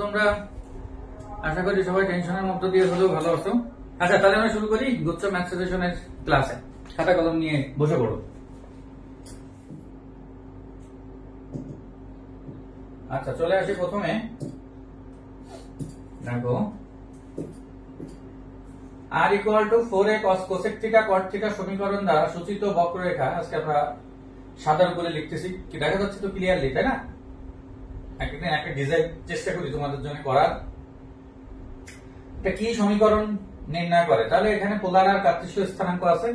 তোমরা? আশা করি সবাই টেনশনের মধ্য দিয়ে হলেও ভালো আছো। আচ্ছা, তাহলে আমরা শুরু করি গুচ্ছ ম্যাথ সাজেশনের ক্লাসে। খাতা কলম নিয়ে বসে পড়ো। আচ্ছা, চলে আসি প্রথমে। দেখো, r equal to 4a cos cosec theta cot theta সমীকরণ দ্বারা সূচিত বক্ররেখা। আজকে আমরা সাধারণ করে লিখতেছি, কি দেখা যাচ্ছে তো ক্লিয়ারলি, তাই না? একদিন একটা ডিজাইন চেষ্টা করি তোমাদের জন্য করার। এটা কি সমীকরণ নির্ণয় করে? তাহলে এখানে পোলার আর কার্টেসীয় স্থানাঙ্ক আছে,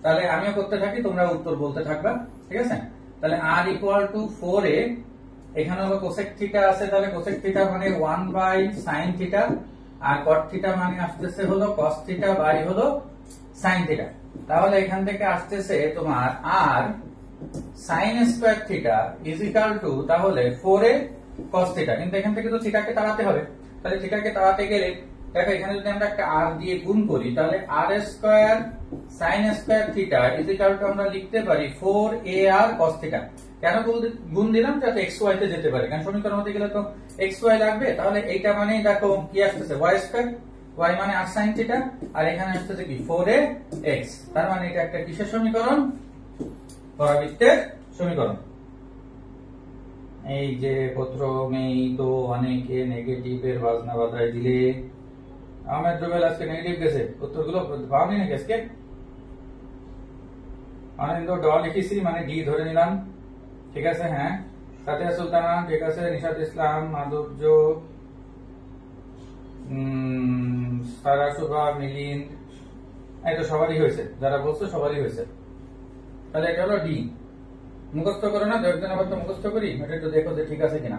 তাহলে আমিও করতে থাকি, তোমরা উত্তর বলতে থাকবা, ঠিক আছে? তাহলে r ইকুয়াল টু 4a, এখানে হলো কোসেক থিটা আছে, তাহলে কোসেক থিটা মানে 1 বাই sin থিটা, আর cot থিটা মানে আসতেছে হলো cos থিটা বাই হলো sin থিটা। তাহলে এখান থেকে আসতেছে তোমার r sin square theta is equal to তাহলে 4a cos থিটা। কিন্তু এখান থেকে তো থিটাকে তাড়াতে হবে, তাহলে থিটাকে তাড়াতে গেলে দেখো এখানে যদি আমরা একটা r দিয়ে গুণ করি, তাহলে r square sin square theta is equal to আমরা লিখতে পারি 4ar cos থিটা। কেন গুণ দিলাম? যাতে xy তে যেতে পারে, কারণ সমীকরণ হতে গেলে তো xy লাগবে। তাহলে এইটা মানে দেখো কি আসতেছে y স্কয়ার, y মানে r sin থিটা, আর এখানে আসতেছে কি 4ax। তার মানে এটা একটা কিসের সমীকরণ? পরাবৃত্তের সমীকরণ। এই যে প্রথমেই তো অনেকে নেগেটিভের বাজনা বাজায় দিলে। আহমেদ রুবেল আজকে নেগেটিভ গেছে, উত্তরগুলো পাওনি নাকি আজকে? আনন্দ ড লিখেছি মানে ডি ধরে নিলাম, ঠিক আছে? হ্যাঁ, সাথিয়া সুলতানা ঠিক আছে, নিশাত ইসলাম, মাধবজ, সারা সুভা, মিলিন্দ, এই তো সবারই হয়েছে, যারা বলছো সবারই হয়েছে। তাহলে এটা হলো ডি। মুখস্থ করো না, একজন আবার তো মুখস্থ করি, এটা একটু দেখো যে ঠিক আছে কিনা,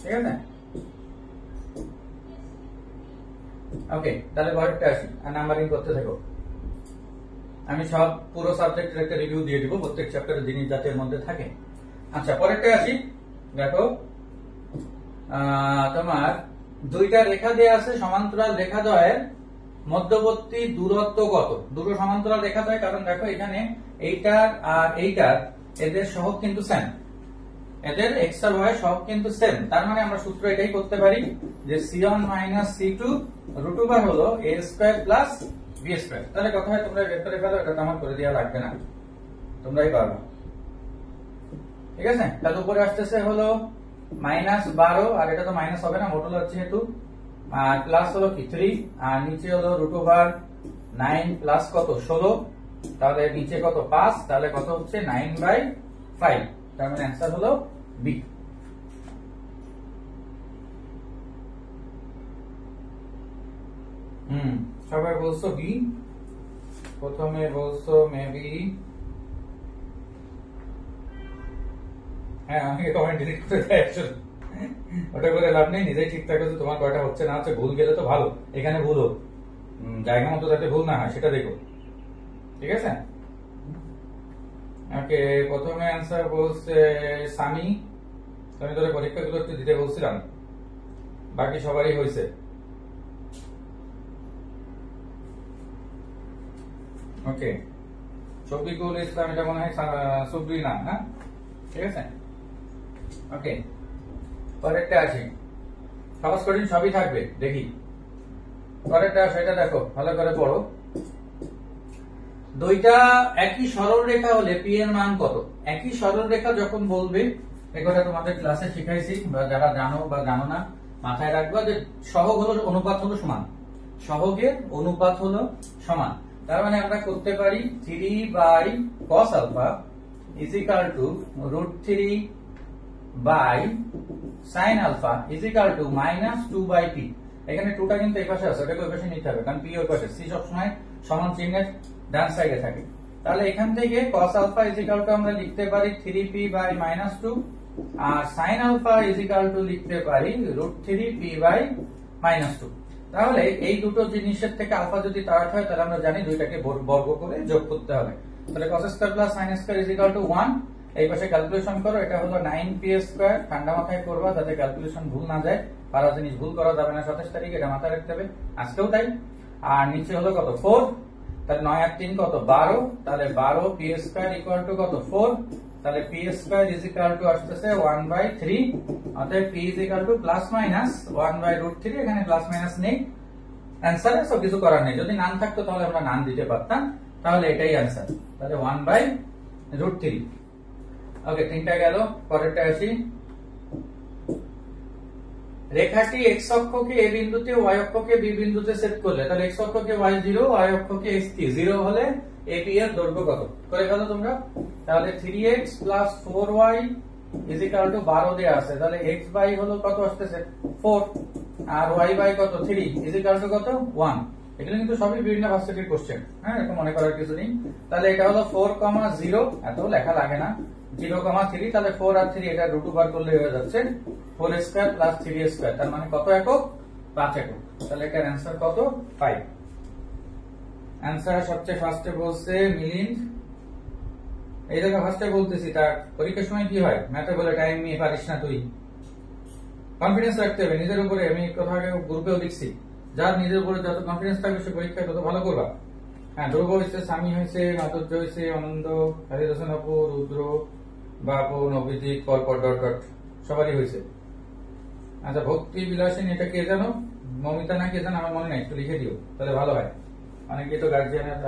ঠিক আছে? ওকে, তাহলে পরেরটা আসি আর নাম্বারিং করতে থাকো। আমি সব পুরো সাবজেক্টের একটা রিভিউ দিয়ে দিব, প্রত্যেক চ্যাপ্টারের জিনিস যাতে এর মধ্যে থাকে। আচ্ছা, পরেরটা আসি। দেখো, তোমার দুইটা রেখা দেয়া আছে, সমান্তরাল রেখাদ্বয়ের মধ্যবর্তী দূরত্ব কত? দুটো সমান্তরাল রেখাদ্বয়, কারণ দেখো এখানে এইটার আর এইটার এদের সহগ কিন্তু সেম, এদের x আর y সহগ কিন্তু সেম। তার মানে আমরা সূত্র এটাই করতে পারি যে c1 minus c2 root over হলো a square plus b square. তাহলে কথা হয় তোমরা বের করে ফেলো, এটা আমার করে দেওয়া লাগবে না, তোমরাই পারবে, ঠিক আছে? তাহলে উপরে আসতেছে হলো মাইনাস 12, আর এটা তো মাইনাস হবে না, মডুলার যেহেতু, আর প্লাস হলো কি 3, আর নিচে হলো রুট ওভার 9 প্লাস কত 16, তাহলে নিচে কত 5, তাহলে কত হচ্ছে 9/5। তার মানে অ্যান্সার হলো বি। সবাই বলছো বি, প্রথমে বলছো মেবি। হ্যাঁ, আমি কমেন্ট ডিলিট করে দেয়, ওটা করে লাভ নেই, নিজেই ঠিক থাকে যে তোমার কয়টা হচ্ছে না হচ্ছে। ভুল গেলে তো ভালো, এখানে ভুল হোক, জায়গা মতো যাতে ভুল না হয় সেটা দেখো, ঠিক আছে? ওকে, প্রথমে অ্যান্সার বলছে সামি, আমি তোর পরীক্ষাগুলো একটু দিতে বলছিলাম, বাকি সবারই হয়েছে। ওকে, শফিকুল ইসলাম, এটা মনে হয় সুব্রিনা, না? ঠিক আছে, ওকে। পরেরটা আসি, সহজ কঠিন সবই থাকবে, দেখি পরেরটা সেটা দেখো, ভালো করে পড়ো। দুইটা একই সরল রেখা হলে পি এর মান কত? একই সরল রেখা যখন বলবে, এই কথা তোমাদের ক্লাসে শিখাইছি, বা যারা জানো বা জানো না মাথায় রাখবা যে সহগ হলো অনুপাত হলো সমান, সহগের অনুপাত হলো সমান। তার মানে আমরা করতে পারি 3/cos alpha is equal to √3 by sin alpha is equal to -2/p। এখানে 2টা কিন্তু এই পাশে আছে, ওটাকে ওই পাশে নিতে হবে, কারণ p ওই পাশে, c সবসময় সমান চিহ্নের ডান সাইডে থাকে। তাহলে এখান থেকে cos alpha is equal to আমরা লিখতে পারি 3p বাই -2, আর sin alpha is equal to লিখতে পারি √3p বাই -2। তাহলে এই দুটো জিনিসের থেকে আলফা যদি তাড়াতে হয়, তাহলে আমরা জানি দুইটাকে বর্গ করে যোগ করতে হবে। তাহলে cos square plus sin square is equal to 1। এই পাশে ক্যালকুলেশন করো, এটা হলো 9p স্কয়ার। ঠান্ডা মাথায় করবা যাতে ক্যালকুলেশন ভুল না যায়, পারা জিনিস ভুল করা যাবে না 27 তারিখে, এটা মাথায় রাখতে হবে, আজকেও তাই। আর নিচে হলো কত 4, তাহলে 9 আর 3 কত 12, তাহলে 12p স্কয়ার ইকুয়াল টু কত 4। তাহলে P square is equal two আসতেছে 1/3, অতএব P is equal two plus minus 1/√3, এখানে প্লাস মাইনাস নেই অ্যান্সার, সব কিছু করার নেই। যদি নান থাকতো তাহলে আমরা নান দিতে পারতাম, তাহলে এটাই অ্যান্সার। তাহলে 1/√3। ওকে, তিনটা গেল। পরেরটা আসি। রেখাটি এক্স অক্ষকে এ বিন্দুতে, ওয়াই অক্ষকে বি বিন্দুতে সেট করলে, তাহলে এক্স অক্ষকে y0, ওয়াই অক্ষকে x3, 0 হলে এবি এর দৈর্ঘ্য কত করে ফেলো তোমরা। তাহলে 3x + 4y = 12 দেয়া আছে, তাহলে x বাই হলো কত আসতেছে 4, আর y বাই কত 3 = কত 1। এগুলো কিন্তু সবই বিভিন্ন ভার্সিটির কোশ্চেন, হ্যাঁ, এরকম মনে করার কিছু নেই। তাহলে এটা হলো 4,0, এত লেখা লাগে না, 0,3, তাহলে 4 আর 3 এটা রুট ওভার করলে হয়ে যাচ্ছে 4 স্কয়ার প্লাস 3 স্কয়ার, তার মানে কত একক 5 একক। তাহলে এটার অ্যান্সার কত 5। অ্যান্সার সবচেয়ে ফার্স্টে বলছে মিলিন্দ, এই দেখো ফার্স্টে বলতেছি, তার পরীক্ষার সময় কি হয় ম্যাথে বলে টাইম নিয়ে পারিস না তুই। কনফিডেন্স রাখতে হবে নিজের উপরে। আমি কথা গ্রুপেও লিখছি, যার নিজের উপরে যত কনফিডেন্স থাকবে সে পরীক্ষায় তত ভালো করবা। হ্যাঁ, ধ্রুব হয়েছে, স্বামী হয়েছে, মাধুর্য হয়েছে, আনন্দ, হারিদ হোসেন আপু, রুদ্র, বাপু, নবীজিৎ, পরপর ডট ডট সবারই হয়েছে। আচ্ছা, ভক্তি বিলাসিনী এটা কে জানো, মমিতা না কে জানো, আমার মনে নাই, একটু লিখে দিও তাহলে ভালো হয়। অনেকে তো গার্জিয়ানের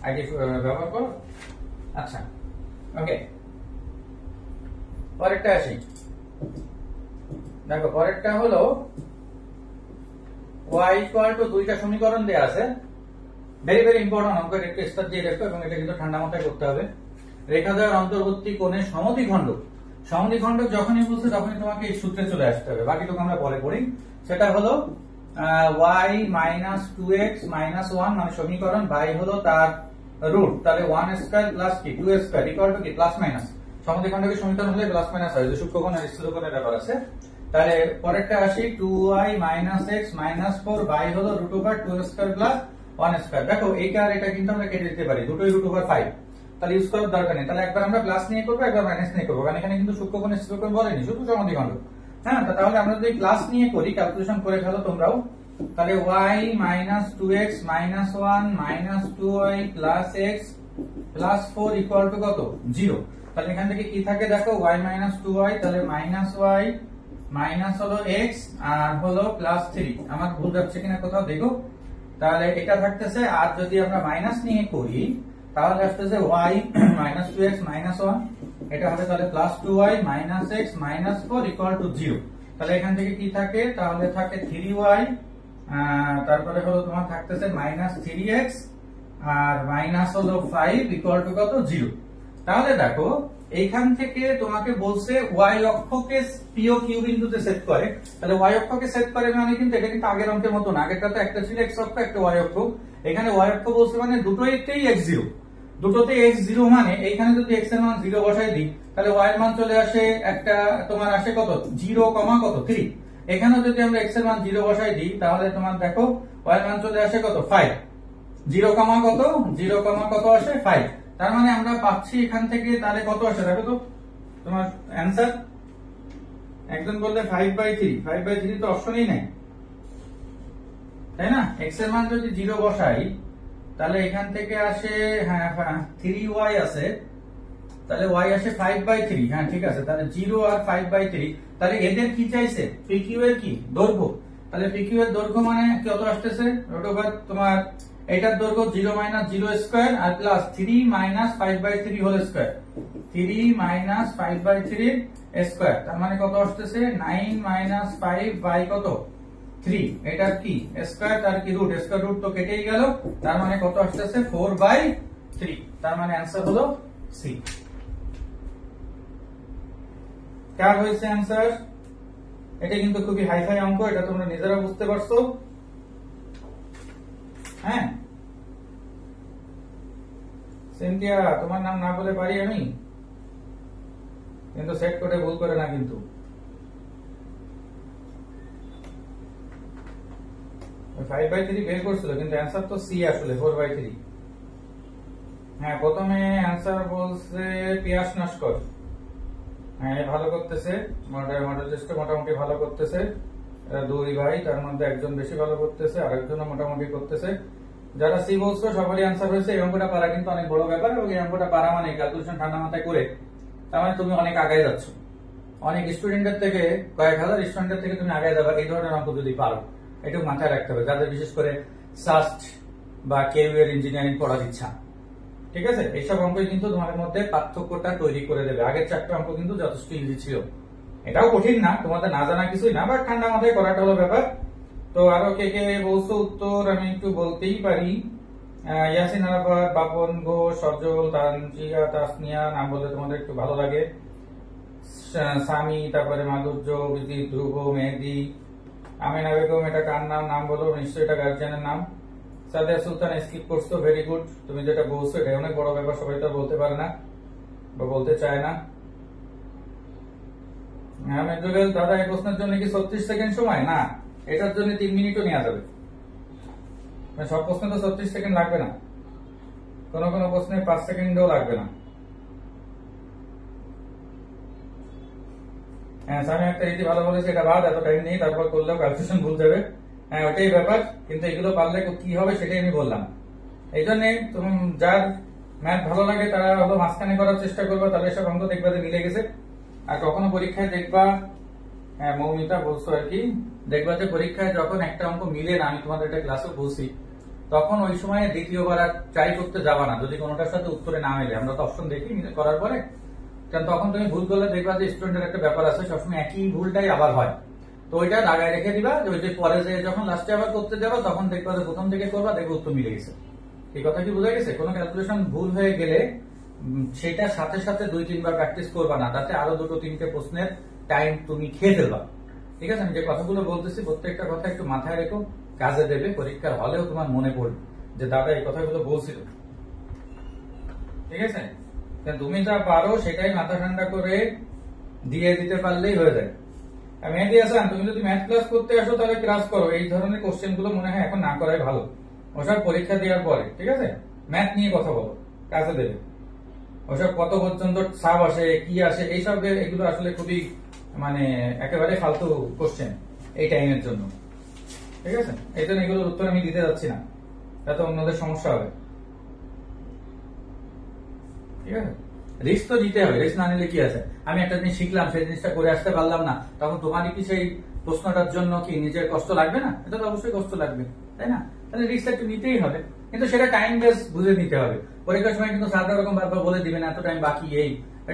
আইডি ব্যবহার করো। আচ্ছা, ওকে, পরেরটা আসি। দেখো পরেরটা হলো y = দুইটা সমীকরণ দেয়া আছে, ভেরি ভেরি ইম্পর্টেন্ট অঙ্ক, একটু স্টার দিয়ে দেখো, এবং এটা কিন্তু ঠান্ডা মাথায় করতে হবে। রেখা দ্বয়ের অন্তর্বর্তী কোণের সমদ্বিখণ্ডক, সমদ্বিখণ্ডক যখনই বলছে তখনই তোমাকে এই সূত্রে চলে আসতে হবে, বাকিটুকু আমরা পরে পড়ি। সেটা হলো y - 2x - 1 মানে সমীকরণ, বাই হলো তার রুট, তাহলে 1 স্কয়ার প্লাস কি 2 স্কয়ার = কি প্লাস মাইনাস। সমদ্বিখণ্ডকের সমীকরণ হলে প্লাস মাইনাস হয়, যে সূক্ষ্মকোণ আর স্থূলকোণের ব্যাপার আছে। তাহলে পরেরটা আসি, 2y - x - 4 বাই হলো √2 স্কয়ার প্লাস 1 স্কয়ার। দেখো এইটা আর এটা কিন্তু আমরা কেটে দিতে পারি, দুটোই √5, তাহলে ইউজ করার দরকার নেই। তাহলে একবার আমরা প্লাস নিয়ে করবো, একবার মাইনাস নিয়ে করবো, কারণ এখানে কিন্তু সূক্ষ্মকোণ স্থূলকোণ বলেনি, শুধু সমদ্বিখণ্ডক। হ্যাঁ, তাহলে আমরা যদি প্লাস নিয়ে করি, ক্যালকুলেশন করে ফেলো তোমরাও, তাহলে y - 2x - 1 - 2y + x + 4 = কত 0। তাহলে এখান থেকে কি থাকে দেখো, y - 2y, তাহলে -y মাইনাস হলো x আর হলো +3। আমার ভুল যাচ্ছে কিনা কোথাও দেখো। তাহলে এটা থাকতেছে, আর যদি আমরা মাইনাস নিয়ে করি তাহলে আসতেছে y - 2x - 1, এটা হবে তাহলে +2y - x - 4 = 0। তাহলে এখান থেকে কি থাকে, তাহলে থাকে 3y, তারপরে হলো তোমার থাকতেছে -3x আর মাইনাস হলো 5 = কত 0। তাহলে দেখো এইখান থেকে তোমাকে বলছে y অক্ষকে পি ও কিউ বিন্দুতে সেট করে, তাহলে y অক্ষকে সেট করে মানে কিন্তু এটা কিন্তু আগের অঙ্কের মতো না, আগেরটা তো একটা ছিল x অক্ষ একটা y অক্ষ, এখানে y অক্ষ বলছে মানে দুটোতেই x0, দুটোতে x0 মানে এইখানে যদি x এর মান 0 বসাই দিই তাহলে y এর মান চলে আসে একটা, তোমার আসে কত 0, কত 3। এখানে যদি আমরা x এর মান 0 বসাই দিই তাহলে তোমার দেখো y এর মান চলে আসে কত 5, 0, কত 0, কত আসে 5। তার মানে আমরা পাচ্ছি এখান থেকে, তাহলে কত আসে দেখো তো তোমার অ্যান্সার। একজন বললে 5/3, 5/3 তো অপশনই নাই, তাই না। x এর মান যদি 0 বসাই তাহলে এখান থেকে আসে, হ্যাঁ 3y আছে, তাহলে y আসে 5/3, হ্যাঁ ঠিক আছে। তাহলে 0 আর 5/3, তাহলে এদের কি চাইছে, PQ এর কি দৈর্ঘ্য, তাহলে PQ এর দৈর্ঘ্য মানে কত আসতেছে, তোমার এটার দৈর্ঘ্য 0 - 0 স্কয়ার আর প্লাস 3 - 5/3 হোল স্কয়ার, 3 - 5/3 স্কয়ার, তার মানে কত আসতেছে 9 - 5 বাই কত 3, এটার কি স্কয়ার, তার কি রুট, স্কয়ার রুট তো কেটেই গেল, তার মানে কত আসতেছে 4/3। তার মানে অ্যান্সার হলো সি। কার হয়েছে অ্যান্সার? এটা কিন্তু খুবই হাইফাই অঙ্ক, এটা তোমরা নিজেরা বুঝতে পারছো। হ্যাঁ সিনথিয়া, তোমার নাম না বলে পারি আমি, কিন্তু সেট করে ভুল করে না কিন্তু। 5/3 বের করছিল, কিন্তু অ্যান্সার তো সি আসলে 4/3। হ্যাঁ, প্রথমে অ্যান্সার বলছে পিয়াস নস্কর, হ্যাঁ ভালো করতেছে, মডেল টেস্টে মোটামুটি ভালো করতেছে। দুই ভাই, তার মধ্যে একজন বেশি ভালো করতেছে, আরেকজনও মোটামুটি করতেছে। যারা সি বলছো সবারই আনসার হয়েছে। এই অঙ্কটা পারা কিন্তু অনেক বড় ব্যাপার, এবং এই অঙ্কটা পারা মানে ক্যালকুলেশন ঠান্ডা মাথায় করে তার মানে তুমি অনেক আগায় যাচ্ছ। অনেক স্টুডেন্টের থেকে, কয়েক হাজার স্টুডেন্টের থেকে তুমি আগায় যাবে এই ধরনের অঙ্ক যদি পারো। একটু মাথায় রাখতে হবে যাদের বিশেষ করে সাস্ট বা কেউ এর ইঞ্জিনিয়ারিং পড়ার ইচ্ছা। ঠিক আছে, এইসব অঙ্ক কিন্তু তোমাদের মধ্যে পার্থক্যটা তৈরি করে দেবে। আগের 4টা অঙ্ক কিন্তু যথেষ্ট ইজি ছিল, এটাও কঠিন না, তোমাদের না জানা কিছুই না, বাট ঠান্ডা মাথায় করাটা হলো ব্যাপার। তো আরো কে কে বলছো উত্তর আমি একটু বলতেই পারি। ইয়াসিন আরাফাত, বাপন ঘোষ, সজল, তানজিয়া, তাসনিয়া, নাম বলতে তোমাদের একটু ভালো লাগে। সামি, তারপরে মাধুর্য, বিজিৎ, ধ্রুব, মেহেদি, আমিনা বেগম, এটা কার নাম, নাম বলো, নিশ্চয়ই এটা গার্জিয়ানের নাম। সাদিয়া সুলতান স্কিপ করছো, ভেরি গুড। তুমি যেটা বলছো এটা অনেক বড় ব্যাপার, সবাই তো বলতে পারে না বা বলতে চায় না। আহমেদ জুবেল, দাদা এই প্রশ্নের জন্য কি 36 সেকেন্ড সময়? না, এটার জন্য 3 মিনিটও নেওয়া যাবে। সব প্রশ্নে তো 36 সেকেন্ড লাগবে না, কোন কোন প্রশ্নে 5 সেকেন্ডও লাগবে না। হ্যাঁ, আমি একটা রীতি ভালো বলেছি, এটা বাদ, এত টাইম নেই, তারপর করলেও ক্যালকুলেশন ভুল যাবে। হ্যাঁ, ওটাই ব্যাপার, কিন্তু এগুলো পারলে কি হবে সেটাই আমি বললাম। এই জন্য তুমি যার ম্যাথ ভালো লাগে তারা হলো মাঝখানে করার চেষ্টা করবা, তাহলে সব অঙ্ক দেখবা যে মিলে গেছে। আর কখনো পরীক্ষায় দেখবা, হ্যাঁ মৌমিতা বলছো আর কি, দেখবা যে পরীক্ষায় যখন একটা অঙ্ক মিলে না, আমি তোমাদের একটা ক্লাসে বলছি, তখন ওই সময় দ্বিতীয়বার আর ট্রাই করতে যাবা না যদি কোনোটার সাথে উত্তরে না মেলে। আমরা তো অপশন দেখি করার পরে, কারণ তখন তুমি ভুল করলে দেখবা যে স্টুডেন্টের একটা ব্যাপার আছে, সবসময় একই ভুলটাই আবার হয়। তো ওইটা দাগায় রেখে দিবা, যে ওই যে পরে যে যখন লাস্টে আবার করতে যাবা তখন দেখবা যে প্রথম থেকে করবা, দেখবে উত্তর মিলে গেছে। এই কথা কি বোঝা গেছে? কোনো ক্যালকুলেশন ভুল হয়ে গেলে সেটার সাথে সাথে 2-3 বার প্র্যাকটিস করবা না, তাতে আরো 2-3টে প্রশ্নের টাইম তুমি খেয়ে ফেলবা। ঠিক আছে, আমি যে কথাগুলো বলতেছি প্রত্যেকটা কথা একটু মাথায় রেখো, কাজে দেবে, পরীক্ষার হলেও তোমার মনে পড়বে যে দাদা এই কথাগুলো বলছিল। ঠিক আছে, তুমি যা পারো সেটাই মাথা ঠান্ডা করে দিয়ে দিতে পারলেই হয়ে যায়। মেহেদি হাসান, তুমি যদি ম্যাথ ক্লাস করতে আসো তাহলে ক্লাস করো, এই ধরনের কোশ্চেন গুলো মনে হয় এখন না করাই ভালো, ওসব পরীক্ষা দেওয়ার পরে। ঠিক আছে, ম্যাথ নিয়ে কথা বলো, কাজে দেবে। ওসব কত পর্যন্ত সাব আসে কি আসে এইসব, এগুলো আসলে খুবই মানে একেবারে ফালতু কোশ্চেন এই টাইমের জন্য। ঠিক আছে, এই জন্য এগুলোর উত্তর আমি দিতে যাচ্ছি না, তাতে অন্যদের সমস্যা হবে। ঠিক আছে, রিস্ক তো নিতে হবে, রিস্ক না নিলে কি আছে? আমি একটা জিনিস শিখলাম, সেই জিনিসটা করে আসতে পারলাম না, তখন তোমারই কি সেই প্রশ্নটার জন্য কি নিজের কষ্ট লাগবে না? এটা তো অবশ্যই কষ্ট লাগবে, তাই না? তাহলে রিস্কটা একটু নিতেই হবে, কিন্তু সেটা টাইম বেস বুঝে নিতে হবে। পরীক্ষার সময় কিন্তু স্যাররা ওরকম বারবার বলে দিবে না এত টাইম বাকি, এই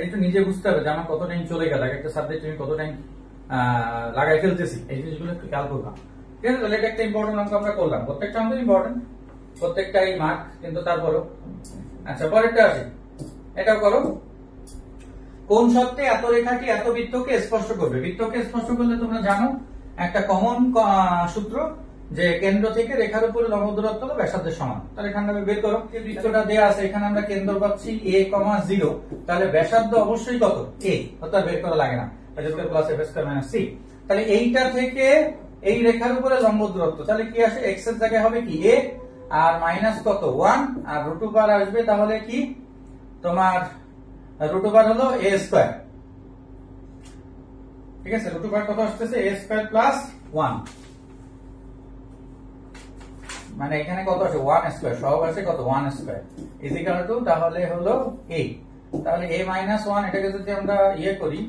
একটু নিজে বুঝতে হবে যে আমার কত টাইম চলে গেল, একটা সাবজেক্ট আমি কত টাইম লাগাই ফেলতেছি, এই জিনিসগুলো একটু খেয়াল করলাম। ঠিক আছে, তাহলে এটা একটা ইম্পর্টেন্ট অঙ্ক আমরা করলাম, প্রত্যেকটা অঙ্ক ইম্পর্টেন্ট, প্রত্যেকটাই মার্ক, কিন্তু তারপরও। আচ্ছা, পরেরটা আসি, এটাও করো। কোন শর্তে এত রেখাটি এত বৃত্তকে স্পর্শ করবে? বৃত্তকে স্পর্শ করলে তোমরা জানো একটা কমন সূত্র, যে কেন্দ্র থেকে রেখার উপরে লম্ব দূরত্ব হলো ব্যাসার্ধের সমান। তাহলে এখানে বের করো, বৃত্তটা দেয়া আছে, এখানে আমরা কেন্দ্র পাচ্ছি a,0, তাহলে ব্যাসার্ধ অবশ্যই কত? a, অর্থাৎ বের করা লাগে না, তাহলে এইটা থেকে এই রেখার উপরে লম্ব দূরত্ব, তাহলে কি আসে? x এর জায়গায় হবে কি a, আর মাইনাস কত 1, আর √ আসবে, তাহলে কি তোমার √ হলো a স্কয়ার। ঠিক আছে, √ কত আসতেছে? a স্কয়ার প্লাস 1, মানে এখানে কত আছে? 1 স্কয়ার, সহগ আছে কত? 1 স্কয়ার ইকুয়াল টু, তাহলে হলো a, তাহলে a মাইনাস 1, এটাকে যদি আমরা ইয়ে করি,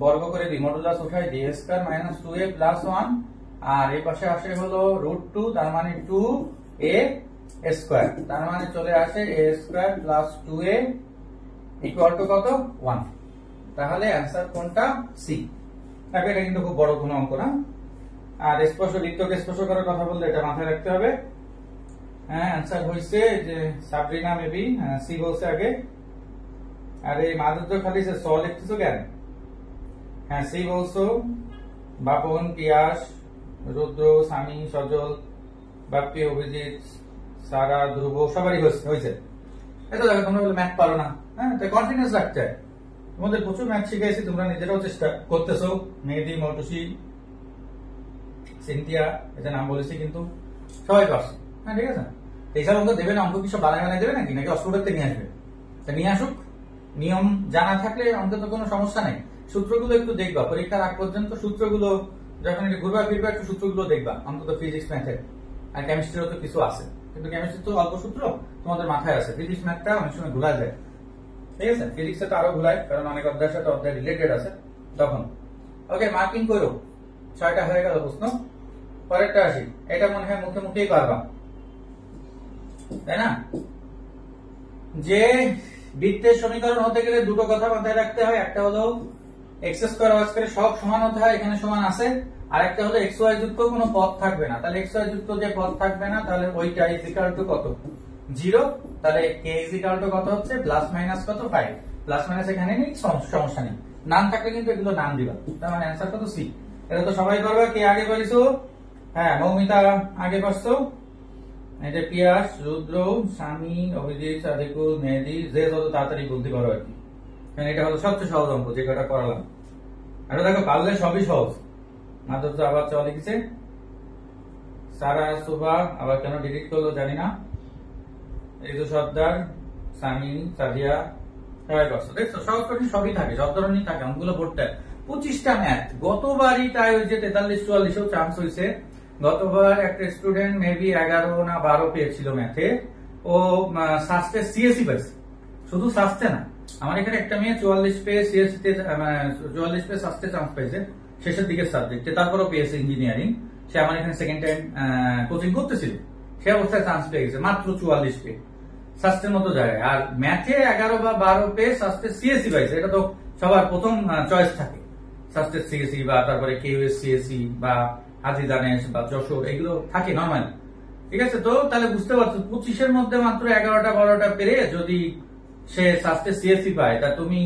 বর্গ করে দিই, মডুলাস উঠাই দিই, a square minus 2a plus 1, আর এই পাশে আসে হলো √2, তার মানে 2a স্কয়ার, তার মানে চলে আসে a square plus 2a equal to কত? 1। তাহলে অ্যান্সার কোনটা? সি। এটা কিন্তু খুব বড় কোনো অঙ্ক না। আর স্পর্শ, বৃত্তকে স্পর্শ করার কথা বললে এটা মাথায় রাখতে হবে। হ্যাঁ, অ্যান্সার হয়েছে যে সাবরিনা, মেবি সি বলছে আগে। আর এই মাধুর্য খালি সে স লিখতেছো কেন? হ্যাঁ, সি বলছো। বাপন, পিয়াস, রুদ্র, সামি, সজল, বাপ্পি, অভিজিৎ, সারা, ধ্রুব, সবারই হয়েছে। এটা দেখো, তোমরা বলে ম্যাথ পারো না, হ্যাঁ, তাই কনফিডেন্স রাখতে হয়। তোমাদের প্রচুর ম্যাথ শিখাইছি, তোমরা নিজেরাও চেষ্টা করতেছো। মেহেদি, মৌটুসি, সিনথিয়া, এটা নাম বলেছি, কিন্তু সবাই পারছে। হ্যাঁ, ঠিক আছে, এইসব অঙ্ক দেবে না, অঙ্ক কি সব বানায় বানায় দেবে নাকি, নাকি অস্ট্রেলিয়াতে নিয়ে আসবে? তা নিয়ে আসুক, নিয়ম জানা থাকলে অঙ্কে কোনো সমস্যা নেই। সূত্রগুলো একটু দেখবা, পরীক্ষার আগ পর্যন্ত সূত্রগুলো যখন একটু ঘুরবা ফিরবা, একটু সূত্রগুলো দেখবা, অন্তত ফিজিক্স, ম্যাথের আর কেমিস্ট্রিরও তো কিছু আছে। কিন্তু কেমিস্ট্রি তো অল্প সূত্র তোমাদের মাথায় আছে, ফিজিক্স ম্যাথটা অনেক সময় ভুলা যায়, ঠিক আছে? ফিজিক্সে তো আরো ভুলায়, কারণ অনেক অধ্যায়ের সাথে অধ্যায় রিলেটেড আছে তখন। ওকে, মার্কিং করো, 6টা হয়ে গেল প্রশ্ন। পরেরটা আসি, এটা মনে হয় মুখে মুখেই পারবা, তাই না? যে বৃত্তের সমীকরণ হতে গেলে দুটো কথা মাথায় রাখতে হয়, একটা হলো এক্স স্কয়ার ওয়াই স্কয়ার সব সমান হতে হয়, এখানে সমান আছে, আর একটা হলো এক্স ওয়াই যুক্ত কোনো পদ থাকবে না। তাহলে এক্স ওয়াই যুক্ত যে পদ থাকবে না, তাহলে ওইটা ইজ ইকুয়াল টু কত? 0। তাহলে কে ইজ ইকুয়াল টু কত হচ্ছে? প্লাস মাইনাস কত? 5। প্লাস মাইনাস এখানে নেই, সমস্যা নেই, নাম থাকলে কিন্তু এগুলো নাম দিবা। তার মানে অ্যান্সার কত? সি। এটা তো সবাই পারবে। কে আগে পারিছো? হ্যাঁ, মৌমিতা আগে পারছো। এই যে পিয়াস, রুদ্র, স্বামী, অভিজিৎ, সাদিকুল, মেহেদি, যে যত তাড়াতাড়ি বলতে পারো আর কি। এটা হলো সবচেয়ে সহজ অঙ্ক যে কটা করালাম। এটা দেখো পারলে সবই সহজ। মাধব তো আবার চলে লিখেছে, সারা সুবা আবার কেন ডিলিট করলো জানি না। ঋতু সর্দার, সামি, সাদিয়া, সবাই করছো। দেখছো সহজ কঠিন সবই থাকে, সব ধরনেরই থাকে অঙ্কগুলো পড়তে। 25টা ম্যাথ, গতবারই তাই ওই যে 43-44 চান্স হয়েছে। গতবার একটা স্টুডেন্ট মেবি 11 না 12 পেয়েছিল ম্যাথে, ও সাস্টে সিএসসি পাইছে। শুধু সাস্টে না, আমার এখানে একটা মেয়ে 44 পেয়ে সিএসসি তে 44 পেয়ে সাস্টে চান্স পাইছে শেষের দিকের সাবজেক্টে, তারপরও পেয়েছে ইঞ্জিনিয়ারিং। সে আমার এখানে সেকেন্ড টাইম কোচিং করতেছিল, সে অবস্থায় চান্স পেয়ে গেছে মাত্র 44 পেয়ে সাস্টের মতো জায়গায়। আর ম্যাথে 11 বা 12 পেয়ে সাস্টে সিএসসি পাইছে, এটা তো সবার প্রথম চয়েস থাকে, সাস্টে সিএসসি বা তারপরে কেইউএস সিএসসি বা হাজি দানেশ বা যশোর, এগুলো থাকে নর্মাল, ঠিক আছে? তো তাহলে বুঝতে পারছো 25-এর মধ্যে মাত্র 11টা 12টা পেরে যদি সে সাস্টে সিএসসি পায়, তা তুমি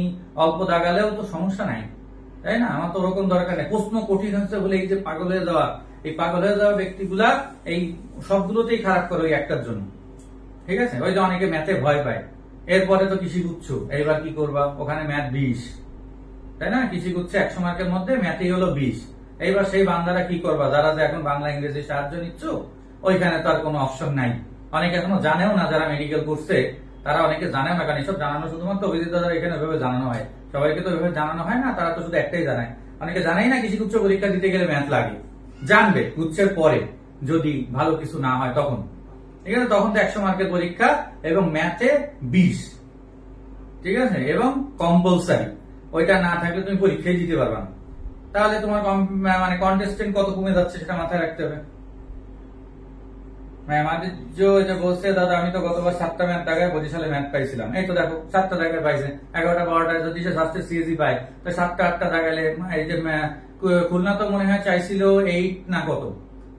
অল্প দাগালেও তো সমস্যা নাই, তাই না? আমার তো ওরকম দরকার নেই। প্রশ্ন কঠিন হচ্ছে বলে এই যে পাগল হয়ে যাওয়া, এই পাগল হয়ে যাওয়া ব্যক্তিগুলা এই সবগুলোতেই খারাপ করে ওই একটার জন্য, ঠিক আছে? ওই যে অনেকে ম্যাথে ভয় পায়, এরপরে তো কৃষি গুচ্ছ, এইবার কি করবা? ওখানে ম্যাথ 20, তাই না? কৃষি গুচ্ছে 100 মার্কের মধ্যে ম্যাথই হলো 20। এইবার সেই বান্দারা কি করবা? যারা যে এখন বাংলা ইংরেজি সাহায্য নিচ্ছ, ওইখানে তো আর কোনো অপশন নাই। অনেকে এখনো জানেও না, যারা মেডিকেল করছে তারা অনেকে জানেও না, কারণ এসব জানানো শুধুমাত্র অভিজিৎ দাদা এখানে ওইভাবে জানানো হয়, সবাইকে তো ওইভাবে জানানো হয় না। তারা তো শুধু একটাই জানায়, অনেকে জানাই না কৃষি গুচ্ছ পরীক্ষা দিতে গেলে ম্যাথ লাগে। জানবে গুচ্ছের পরে, যদি ভালো কিছু না হয় তখন, ঠিক আছে? তখন তো 100 মার্কের পরীক্ষা এবং ম্যাথে 20, ঠিক আছে? এবং কম্পালসারি, ওইটা না থাকলে তুমি পরীক্ষায় দিতে পারবে না। তাহলে তোমার মানে কন্টেস্টেন্ট কত কমে যাচ্ছে সেটা মাথায় রাখতে হবে। বলছে দাদা আমি তো গতবার 7টা ম্যাথ দাগায় 25 সালে ম্যাথ পাইছিলাম, এই তো দেখো 7টা দাগায় পাইছে। 11টা 12টা যদি সে সাস্টে সিএসি পায়, তো 7টা 8টা দাগালে, এই যে খুলনা তো মনে হয় চাইছিল 8 না কত,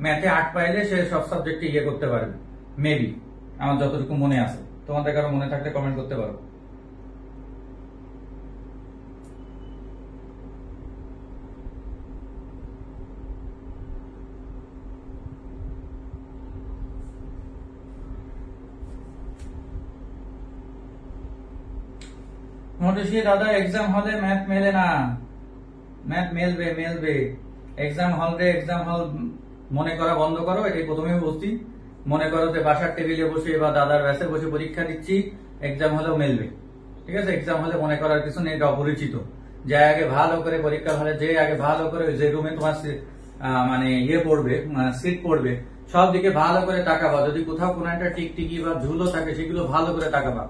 ম্যাথে 8 পাইলে সে সব সাবজেক্টে ইয়ে করতে পারবে মেবি, আমার যতটুকু মনে আছে। তোমাদের কারো মনে থাকলে কমেন্ট করতে পারো। মধুশ্রী দাদা এক্সাম হলে ম্যাথ মেলে না, ম্যাথ মেলবে। এক্সাম হল মনে করা বন্ধ করো, এটাই প্রথমেই বলছি। মনে করো যে বাসার টেবিলে বসে বা দাদার ব্যাসে বসে পরীক্ষা দিচ্ছি, এক্সাম হলেও মেলবে, ঠিক আছে? এক্সাম হলে মনে করার কিছু নেই, এটা অপরিচিত। যে আগে ভালো করে পরীক্ষা হলে, যে আগে ভালো করে যে রুমে তোমার মানে ইয়ে পড়বে, সিট পড়বে, সব দিকে ভালো করে তাকাবা। যদি কোথাও কোনো একটা টিকটিকি বা ঝুলো থাকে, সেগুলো ভালো করে তাকাবা,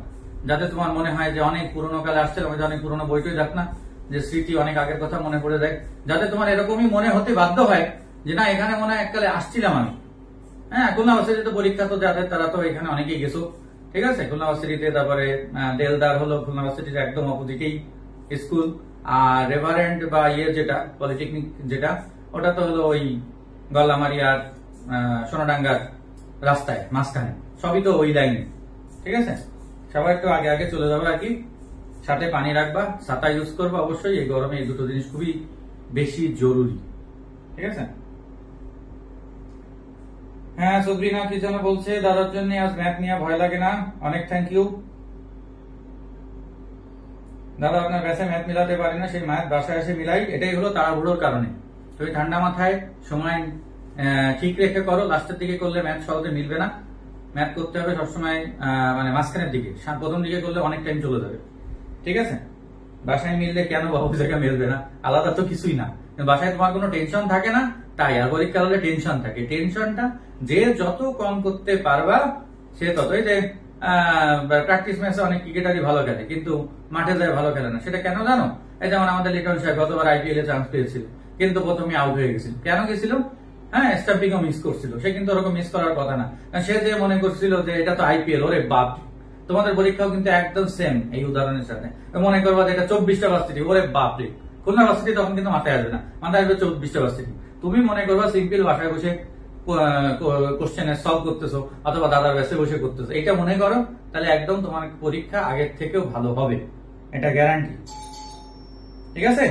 যাতে তোমার মনে হয় যে অনেক পুরোনো কালে আসছিলাম, অনেক পুরোনো বইটই দেখ না, যে স্মৃতি অনেক আগের কথা মনে পড়ে দেয়, যাতে তোমার এরকমই মনে হতে বাধ্য হয় যে না এখানে মনে হয় এককালে আসছিলাম আমি। হ্যাঁ, খুলনা ভার্সিটিতে পরীক্ষা তো যাদের, তারা তো এখানে অনেকেই গেছো, ঠিক আছে? খুলনা ভার্সিটিতে, তারপরে দেলদার হলো খুলনা ভার্সিটির একদম অপোজিটেই স্কুল। আর রেভারেন্ট বা ইয়ে যেটা পলিটেকনিক যেটা, ওটা তো হলো ওই গল্লামারি আর সোনাডাঙ্গার রাস্তায় মাঝখানে, সবই তো ওই লাইনে, ঠিক আছে? সবাই একটু আগে আগে চলে যাবে আর কি। সাথে পানি রাখবা, ছাতা ইউজ করবা অবশ্যই, এই গরমে এই দুটো জিনিস খুবই বেশি জরুরি, ঠিক আছে? হ্যাঁ, সুব্রিনা কি যেন বলছে, দাদার জন্য আজ ম্যাথ নিয়ে ভয় লাগে না। অনেক থ্যাংক ইউ দাদা। আপনার ব্যাসে ম্যাথ মিলাতে পারি না, সেই ম্যাথ বাসায় এসে মিলাই, এটাই হলো তাড়াহুড়োর কারণে। তুমি ঠান্ডা মাথায় সময় ঠিক রেখে করো, লাস্টের দিকে করলে ম্যাথ সহজে মিলবে না। ম্যাথ করতে হবে সবসময় মানে মাঝখানের দিকে, প্রথম দিকে করলে অনেক টাইম চলে যাবে, ঠিক আছে? বাসায় মিললে কেন বাবু জায়গা মিলবে না, আলাদা তো কিছুই না। বাসায় তোমার কোনো টেনশন থাকে না, তাই। আর পরীক্ষা হলে টেনশন থাকে। টেনশনটা যে যত কম করতে পারবা সে ততই। যে প্র্যাকটিস ম্যাচে অনেক ক্রিকেটারই ভালো খেলে কিন্তু মাঠে যায় ভালো খেলে না, সেটা কেন জানো? এই যেমন আমাদের লিটন সাহেব গতবার আইপিএল এ চান্স পেয়েছিল কিন্তু প্রথমে আউট হয়ে গেছিল। কেন গেছিল? হ্যাঁ, স্টাম্পিংও মিস করছিল। সে কিন্তু ওরকম মিস করার কথা না। সে যে মনে করছিল যে এটা তো আইপিএল, ওরে বাপ। তোমাদের পরীক্ষাও কিন্তু একদম সেম এই উদাহরণের সাথে। মনে করবা যে এটা 24টা ভার্সিটি, ওরে বাপ রে। খুলনা ভার্সিটি তখন কিন্তু মাথায় আসবে না, মাথায় আসবে 24টা ভার্সিটি। তুমি মনে করবা সিম্পল বাসায় বসে কোশ্চেন সলভ করতেছো অথবা দাদার ব্যাসে বসে করতেছো, এটা মনে করো, তাহলে একদম তোমার পরীক্ষা আগের থেকেও ভালো হবে, এটা গ্যারান্টি। ঠিক আছে,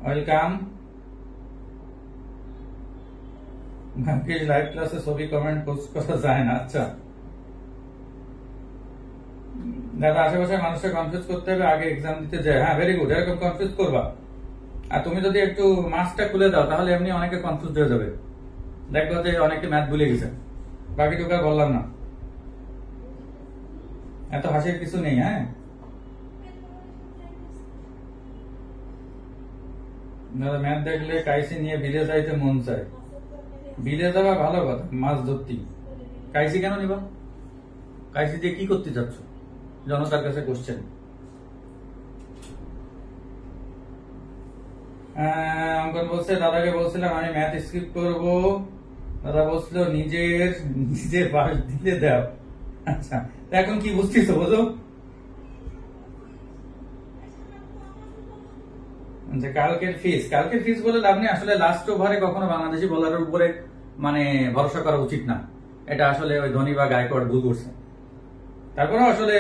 ওয়েলকাম। লাইভ ক্লাসে ছবি কমেন্ট পোস্ট করা যায় না। আচ্ছা দাদা, আশেপাশে মানুষকে কনফিউজ করতে হবে আগে এক্সাম দিতে যায়। হ্যাঁ, ভেরি গুড, এরকম কনফিউজ করবা। আর তুমি যদি একটু মার্কসটা খুলে দাও তাহলে এমনি অনেকে কনফিউজ হয়ে যাবে। দেখবো যে অনেকে ম্যাথ ভুলে গেছে, বাকিটুকু আর বললাম না। এত হাসির কিছু নেই। হ্যাঁ, ম্যাথ দেখলে কাইসি নিয়ে বিলে যাইতে মন চায়। বিলে যাওয়া ভালো কথা, মাছ ধরতি। কাইসি কেন নিবা? কাইসি দিয়ে কি করতে চাচ্ছ? জনতার কাছে কোশ্চেন। অঙ্কন বলছে দাদাকে বলছিলাম আমি ম্যাথ স্কিপ করব, দাদা বলছিল নিজের পাশ দিতে দাও। আচ্ছা, এখন কি বুঝতেছো বলো? কালকের ফিস বলে লাভ নেই। আসলে লাস্ট ওভারে কখনো বাংলাদেশি বোলারের উপরে মানে ভরসা করা উচিত না। এটা আসলে ওই ধোনি বা গায়কোয়াড় ভুল করছে। তারপরে আসলে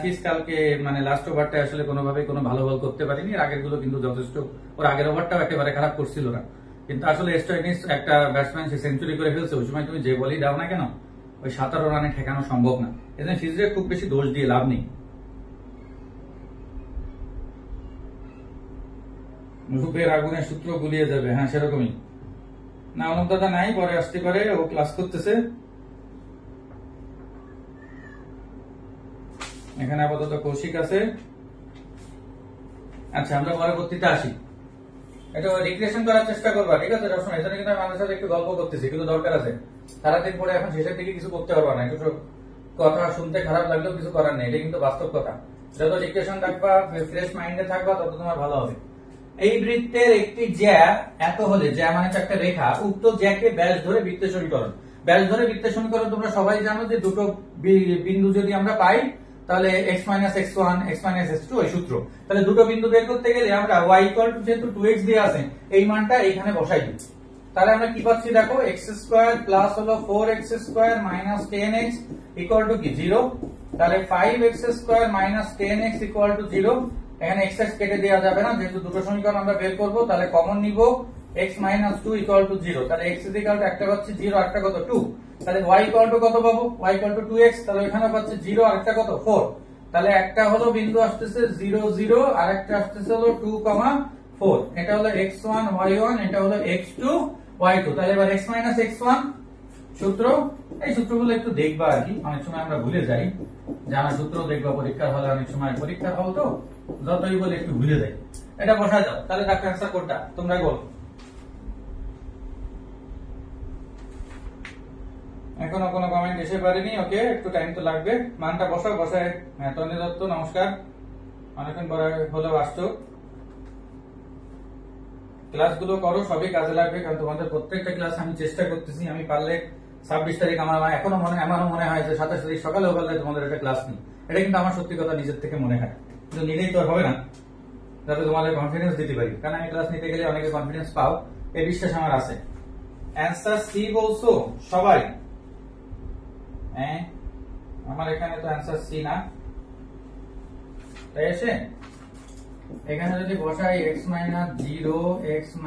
ফিস কালকে মানে লাস্ট ওভারটা আসলে কোনোভাবে কোনো ভালো বল করতে পারিনি। এর আগের গুলো কিন্তু যথেষ্ট, ওর আগের ওভারটাও একেবারে খারাপ করছিল না। কিন্তু আসলে স্ট্রাইকিস একটা ব্যাটসম্যান সে সেঞ্চুরি করে ফেলছে, ওই সময় তুমি যে বলই দাও না কেন ওই 17 রানে ঠেকানো সম্ভব না। এজন্য ফিজরে খুব বেশি দোষ দিয়ে লাভ নেই। রূপের আগুনের সূত্র গুলিয়ে যাবে, হ্যাঁ সেরকমই। না, অনুপ দাদা নাই, পরে আসতে পারে, ও ক্লাস করতেছে। এখানে আপাতত কৌশিক আছে। আচ্ছা, আমরা পরবর্তীতে আসি। এটা রিক্রিয়েশন করার চেষ্টা করবা, ঠিক আছে? সবসময় এখানে কিন্তু আমাদের সাথে একটু গল্প করতেছি, কিন্তু দরকার আছে। সারাদিন পরে এখন শেষের দিকে কিছু করতে পারবা না। একটু কথা শুনতে খারাপ লাগলেও কিছু করার নেই, এটা কিন্তু বাস্তব কথা। যত রিক্রিয়েশন রাখবা, ফ্রেশ মাইন্ডে থাকবা, তত তোমার ভালো হবে। এই বৃত্তের একটি জ্যা এত হলে, জ্যা মানে একটা রেখা, উক্ত জ্যাকে ব্যাস ধরে বৃত্তের সমীকরণ। ব্যাস ধরে বৃত্তের সমীকরণ তোমরা সবাই জানো যে দুটো বিন্দু যদি আমরা পাই তাহলে x - x1 x - x2 ওই সূত্র। তাহলে দুটো বিন্দু বের করতে গেলে আমরা y = যেহেতু 2x দিয়ে আছে এই মানটা এখানে বসাই দিই। তাহলে আমরা কি পাচ্ছি দেখো, x² প্লাস হলো 4x² minus 10x equal to কি 0। তাহলে 5x² minus 10x equal to 0। এখানে x কেটে দেওয়া যাবে না, যেহেতু দুটো সমীকরণ আমরা বের করব। তাহলে কমন নিব x - 2 ইকুয়াল টু 0। তাহলে x ইকুয়াল টু একটা পাচ্ছি 0, আরেকটা কত 2। তাহলে y ইকুয়াল টু কত পাবো? y equal to 2x। তাহলে এখানে পাচ্ছি 0, আরেকটা কত 4। তাহলে একটা হলো বিন্দু আসতেছে 0 0, আরেকটা আসতেছে হলো 2, 4। এটা হলো x1 y1, এটা হলো x2 y2। তাহলে এবার x - x1 সূত্র, এই সূত্রগুলো একটু দেখবা আর কি, অনেক সময় আমরা ভুলে যাই। জানা সূত্র দেখবা পরীক্ষার হলে, অনেক সময় পরীক্ষার হল তো যতই বলে একটু ভুলে যাই। এটা বসা যাও, তাহলে দেখো অ্যান্সার কোনটা তোমরা বলো। এখনো কোনো কমেন্ট এসে পারেনি, ওকে, একটু টাইম তো লাগবে। মানটা বসাও, বসায়। হ্যাঁ, তন্নি দত্ত নমস্কার, অনেকক্ষণ পরে হলেও আসছো। ক্লাসগুলো করো, সবই কাজে লাগবে, কারণ তোমাদের প্রত্যেকটা ক্লাস আমি চেষ্টা করতেছি। আমি পারলে 26 তারিখ আমারও মনে হয় যে 27 তারিখ সকালেও পারলে তোমাদের একটা ক্লাস নিই। এটা কিন্তু আমার সত্যি কথা নিজের থেকে মনে হয়, কিন্তু নিলেই তো আর হবে না, যাতে তোমাদের কনফিডেন্স দিতে পারি। কারণ আমি ক্লাস নিতে গেলে অনেকে কনফিডেন্স পাও, এই বিশ্বাস আমার আছে। অ্যান্সার সি বলছো সবাই? হ্যাঁ, আমার এখানে তো অ্যান্সার সি না, তাই আছে। এখানে যদি বসাই x - 0 x -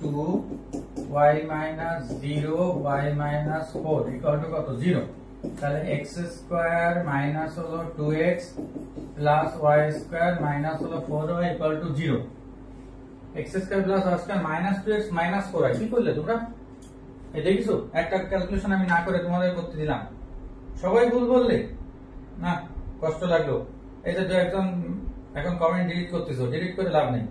2 y - 0 y - 4 equal to কত 0। তাহলে x² মাইনাস হলো 2x প্লাস y² মাইনাস হলো 4y equal to 0। x² plus y² minus 2x minus 4y কি করলে তোমরা? এই দেখিছো, একটা ক্যালকুলেশন আমি না করে তোমাদের করতে দিলাম, সবাই ভুল বললে না, কষ্ট লাগলো। এই যে একজন এখন কমেন্ট ডিলিট করতেছো, ডিলিট করে লাভ নেই।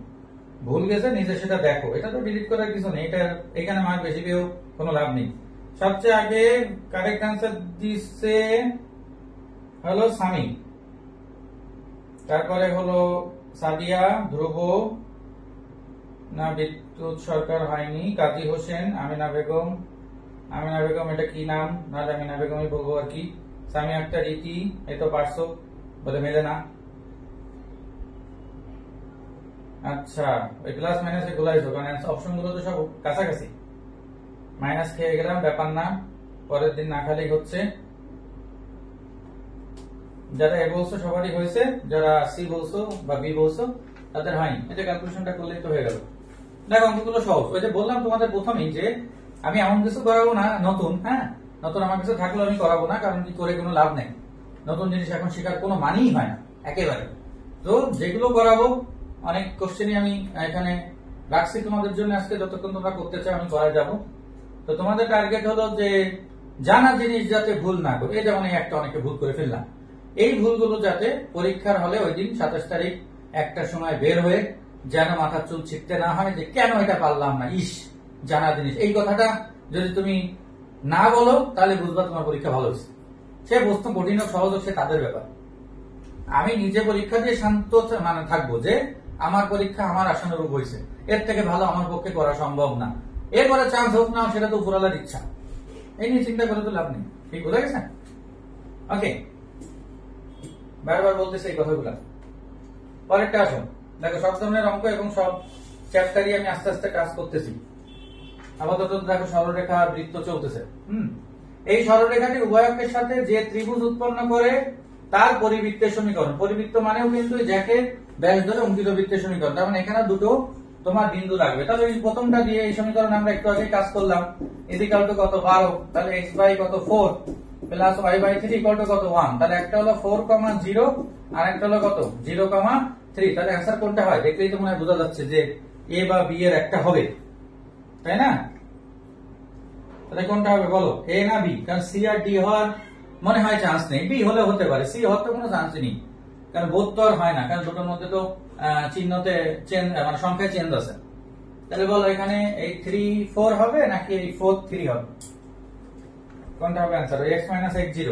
ভুল গেছে নিজে সেটা দেখো, এটা তো ডিলিট করার কিছু নেই, এটা এখানে মার্ক বেশি পেয়েও কোনো লাভ নেই। সবচেয়ে আগে কারেক্ট আনসার দিচ্ছে হলো সামি, তারপরে হলো সাদিয়া, ধ্রুব, না বিদ্যুৎ সরকার হয়নি, কাজী হোসেন, আমিনা বেগম। আমিনা বেগম এটা কি নাম? না আমিনা বেগমই বলবো আর কি। সামি আক্তার, ইতি, এই তো পারছো, বলে মেলে না। আচ্ছা, ওই প্লাস মাইনাসে গোলাইছো, কারণ অপশন গুলো তো সব কাছাকাছি। মাইনাস খেয়ে গেলাম, ব্যাপার না, পরের দিন না খালি হচ্ছে। যারা এ বলছো সবারই হয়েছে, যারা সি বলছো বা বি বলছো তাদের হয়নি। এটা ক্যালকুলেশনটা করলেই তো হয়ে গেল। দেখো অঙ্কগুলো সহজ। ওই যে বললাম তোমাদের প্রথমেই যে আমি এমন কিছু করাবো না নতুন, হ্যাঁ নতুন আমার কিছু থাকলেও আমি করাবো না, কারণ কি করে কোনো লাভ নেই। নতুন জিনিস এখন শেখার কোনো মানেই হয় না একেবারে। তো যেগুলো করাবো অনেক কোশ্চেনই আমি এখানে রাখছি তোমাদের জন্য, আজকে যতক্ষণ তোমরা করতে চাও আমি করাই যাবো। তো তোমাদের টার্গেট হলো যে জানা জিনিস যাতে ভুল না করো। এই যেমন এই একটা অনেকে ভুল করে ফেললাম, এই ভুলগুলো যাতে পরীক্ষার হলে ওই দিন 27 তারিখ একটার সময় বের হয়ে যেন মাথার চুল ছিটতে না হয় যে কেন এটা পারলাম না, ইস জানা জিনিস। এই কথাটা যদি তুমি না বলো তাহলে বুঝবা তোমার পরীক্ষা ভালো হয়েছে। সে প্রশ্ন কঠিন হোক সহজ হোক সে তাদের ব্যাপার। আমি নিজে পরীক্ষা দিয়ে শান্ত মানে থাকবো যে আমার পরীক্ষা আমার আশানুরূপ হয়েছে, এর থেকে ভালো আমার পক্ষে করা সম্ভব না। এরপরে চান্স হোক না সেটা তো উপরওয়ালার ইচ্ছা, এই নিয়ে চিন্তা করে তো লাভ নেই। ঠিক বোঝা গেছে? ওকে, বারবার বলতেছে এই কথাগুলো। পরেরটা আসুন। দেখো সব ধরনের অঙ্ক এবং সব চ্যাপ্টারই আমি আস্তে আস্তে কাজ করতেছি। আপাতত দেখো সরলরেখা বৃত্ত চলতেছে। এই সরলরেখাটি উভয় অক্ষের সাথে যে ত্রিভুজ উৎপন্ন করে তার পরিবৃত্তের সমীকরণ। পরিবৃত্ত মানেও কিন্তু যাকে ব্যাস ধরে অঙ্কিত বৃত্তের সমীকরণ। তার মানে এখানে দুটো তোমার বিন্দু লাগবে। তাহলে এই প্রথমটা দিয়ে এই সমীকরণ আমরা একটু আগে কাজ করলাম। ইকুয়াল টু কত 12, তাহলে x বাই কত 4 plus y by 3 equal to কত 1। তাহলে একটা হলো 4,0 আর একটা হলো কত 0,3। তাহলে অ্যান্সার কোনটা হয় দেখলেই তো মনে হয় বোঝা যাচ্ছে যে a বা b এর একটা হবে, তাই না? তাহলে কোনটা হবে বলো, a না b? কারণ c আর d হওয়ার মনে হয় চান্স নেই, b হলে হতে পারে, c হওয়ার তো কোনো চান্সই নেই, কারণ বোধ তো আর হয় না, কারণ দুটোর মধ্যে তো চিহ্নতে চেঞ্জ মানে সংখ্যায় চেঞ্জ আছে। তাহলে বলো এখানে এই 3 4 হবে নাকি এই 4 3 হবে? কোনটা হবে অ্যান্সার? x - x0।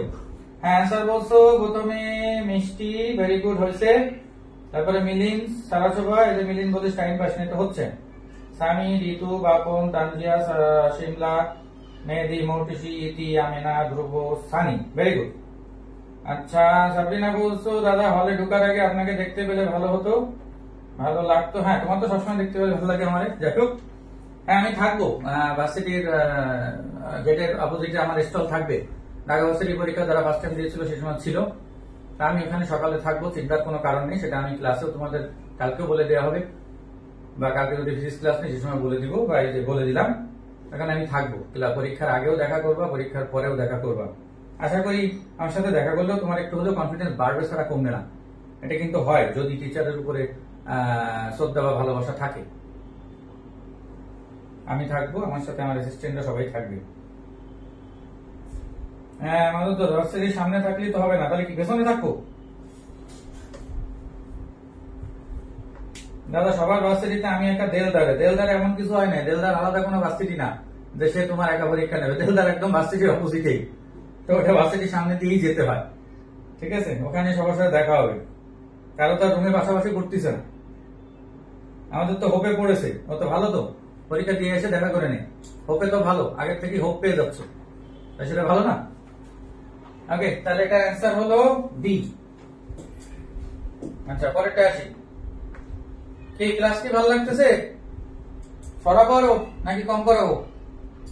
হ্যাঁ অ্যান্সার বলছো প্রথমে মিষ্টি, ভেরি গুড হয়েছে। তারপরে মিলিন, সারাসভা, এই যে মিলিন বলে টাইম পাস নিতে হচ্ছে। সামি, ঋতু, বাপন, তানজিয়া, শিমলা, মেহেদি, মৌটুসি, ইতি, আমিনা, ধ্রুব, সানি, ভেরি গুড। আচ্ছা সাবরিনা বলছো দাদা হলে ঢোকার আগে আপনাকে দেখতে পেলে ভালো হতো, ভালো লাগতো। হ্যাঁ তোমার তো সবসময় দেখতে পেলে ভালো লাগে আমার। যাই হোক, হ্যাঁ আমি থাকবো ভার্সিটির গেটের অপোজিটে আমার স্টল থাকবে। ঢাকা ভার্সিটির পরীক্ষা যারা ফার্স্ট টাইম দিয়েছিল সেই সময় ছিল, তা আমি এখানে সকালে থাকবো, চিন্তার কোনো কারণ নেই। সেটা আমি ক্লাসেও তোমাদের কালকেও বলে দেওয়া হবে, বা কালকে যদি ফিজিক্স ক্লাস নেই সে সময় বলে দিব, বা এই যে বলে দিলাম এখানে আমি থাকবো। পরীক্ষার আগেও দেখা করবা, পরীক্ষার পরেও দেখা করবা। আশা করি আমার সাথে দেখা করলেও তোমার একটু হলেও কনফিডেন্স বাড়বে, ছাড়া কমবে না। এটা কিন্তু হয় যদি টিচারের উপরে শ্রদ্ধা বা ভালোবাসা থাকে। আমি থাকবো, আমার সাথে আমার অ্যাসিস্ট্যান্টরা সবাই থাকবে। হ্যাঁ আমাদের তো ভার্সিটির সামনে থাকলেই তো হবে না, তাহলে কি পেছনে থাকবো? দাদা সবার ভার্সিটিতে আমি একটা দেলদারে। দেলদারে এমন কিছু হয় না, দেলদার আলাদা কোনো ভার্সিটি না দেশে তোমার একা পরীক্ষা নেবে। দেলদার একদম ভার্সিটির অপোজিটেই, তো ওটা ভার্সিটির সামনে দিয়েই যেতে হয়। ঠিক আছে, ওখানে সবার সাথে দেখা হবে। কারো তো রুমে পাশাপাশি করতেছে না। আমাদের তো হোপে পড়েছে, ও তো ভালো, তো পরীক্ষা দিয়ে এসে দেখা করে নে। হোপে তো ভালো, আগের থেকে হোপ পেয়ে যাচ্ছ, তাই সেটা ভালো না? ওকে, তাহলে এটা অ্যান্সার হলো বি। আচ্ছা পরেরটা আসি। কি ক্লাস কি ভালো লাগতেছে? পড়া করো নাকি কম করাবো?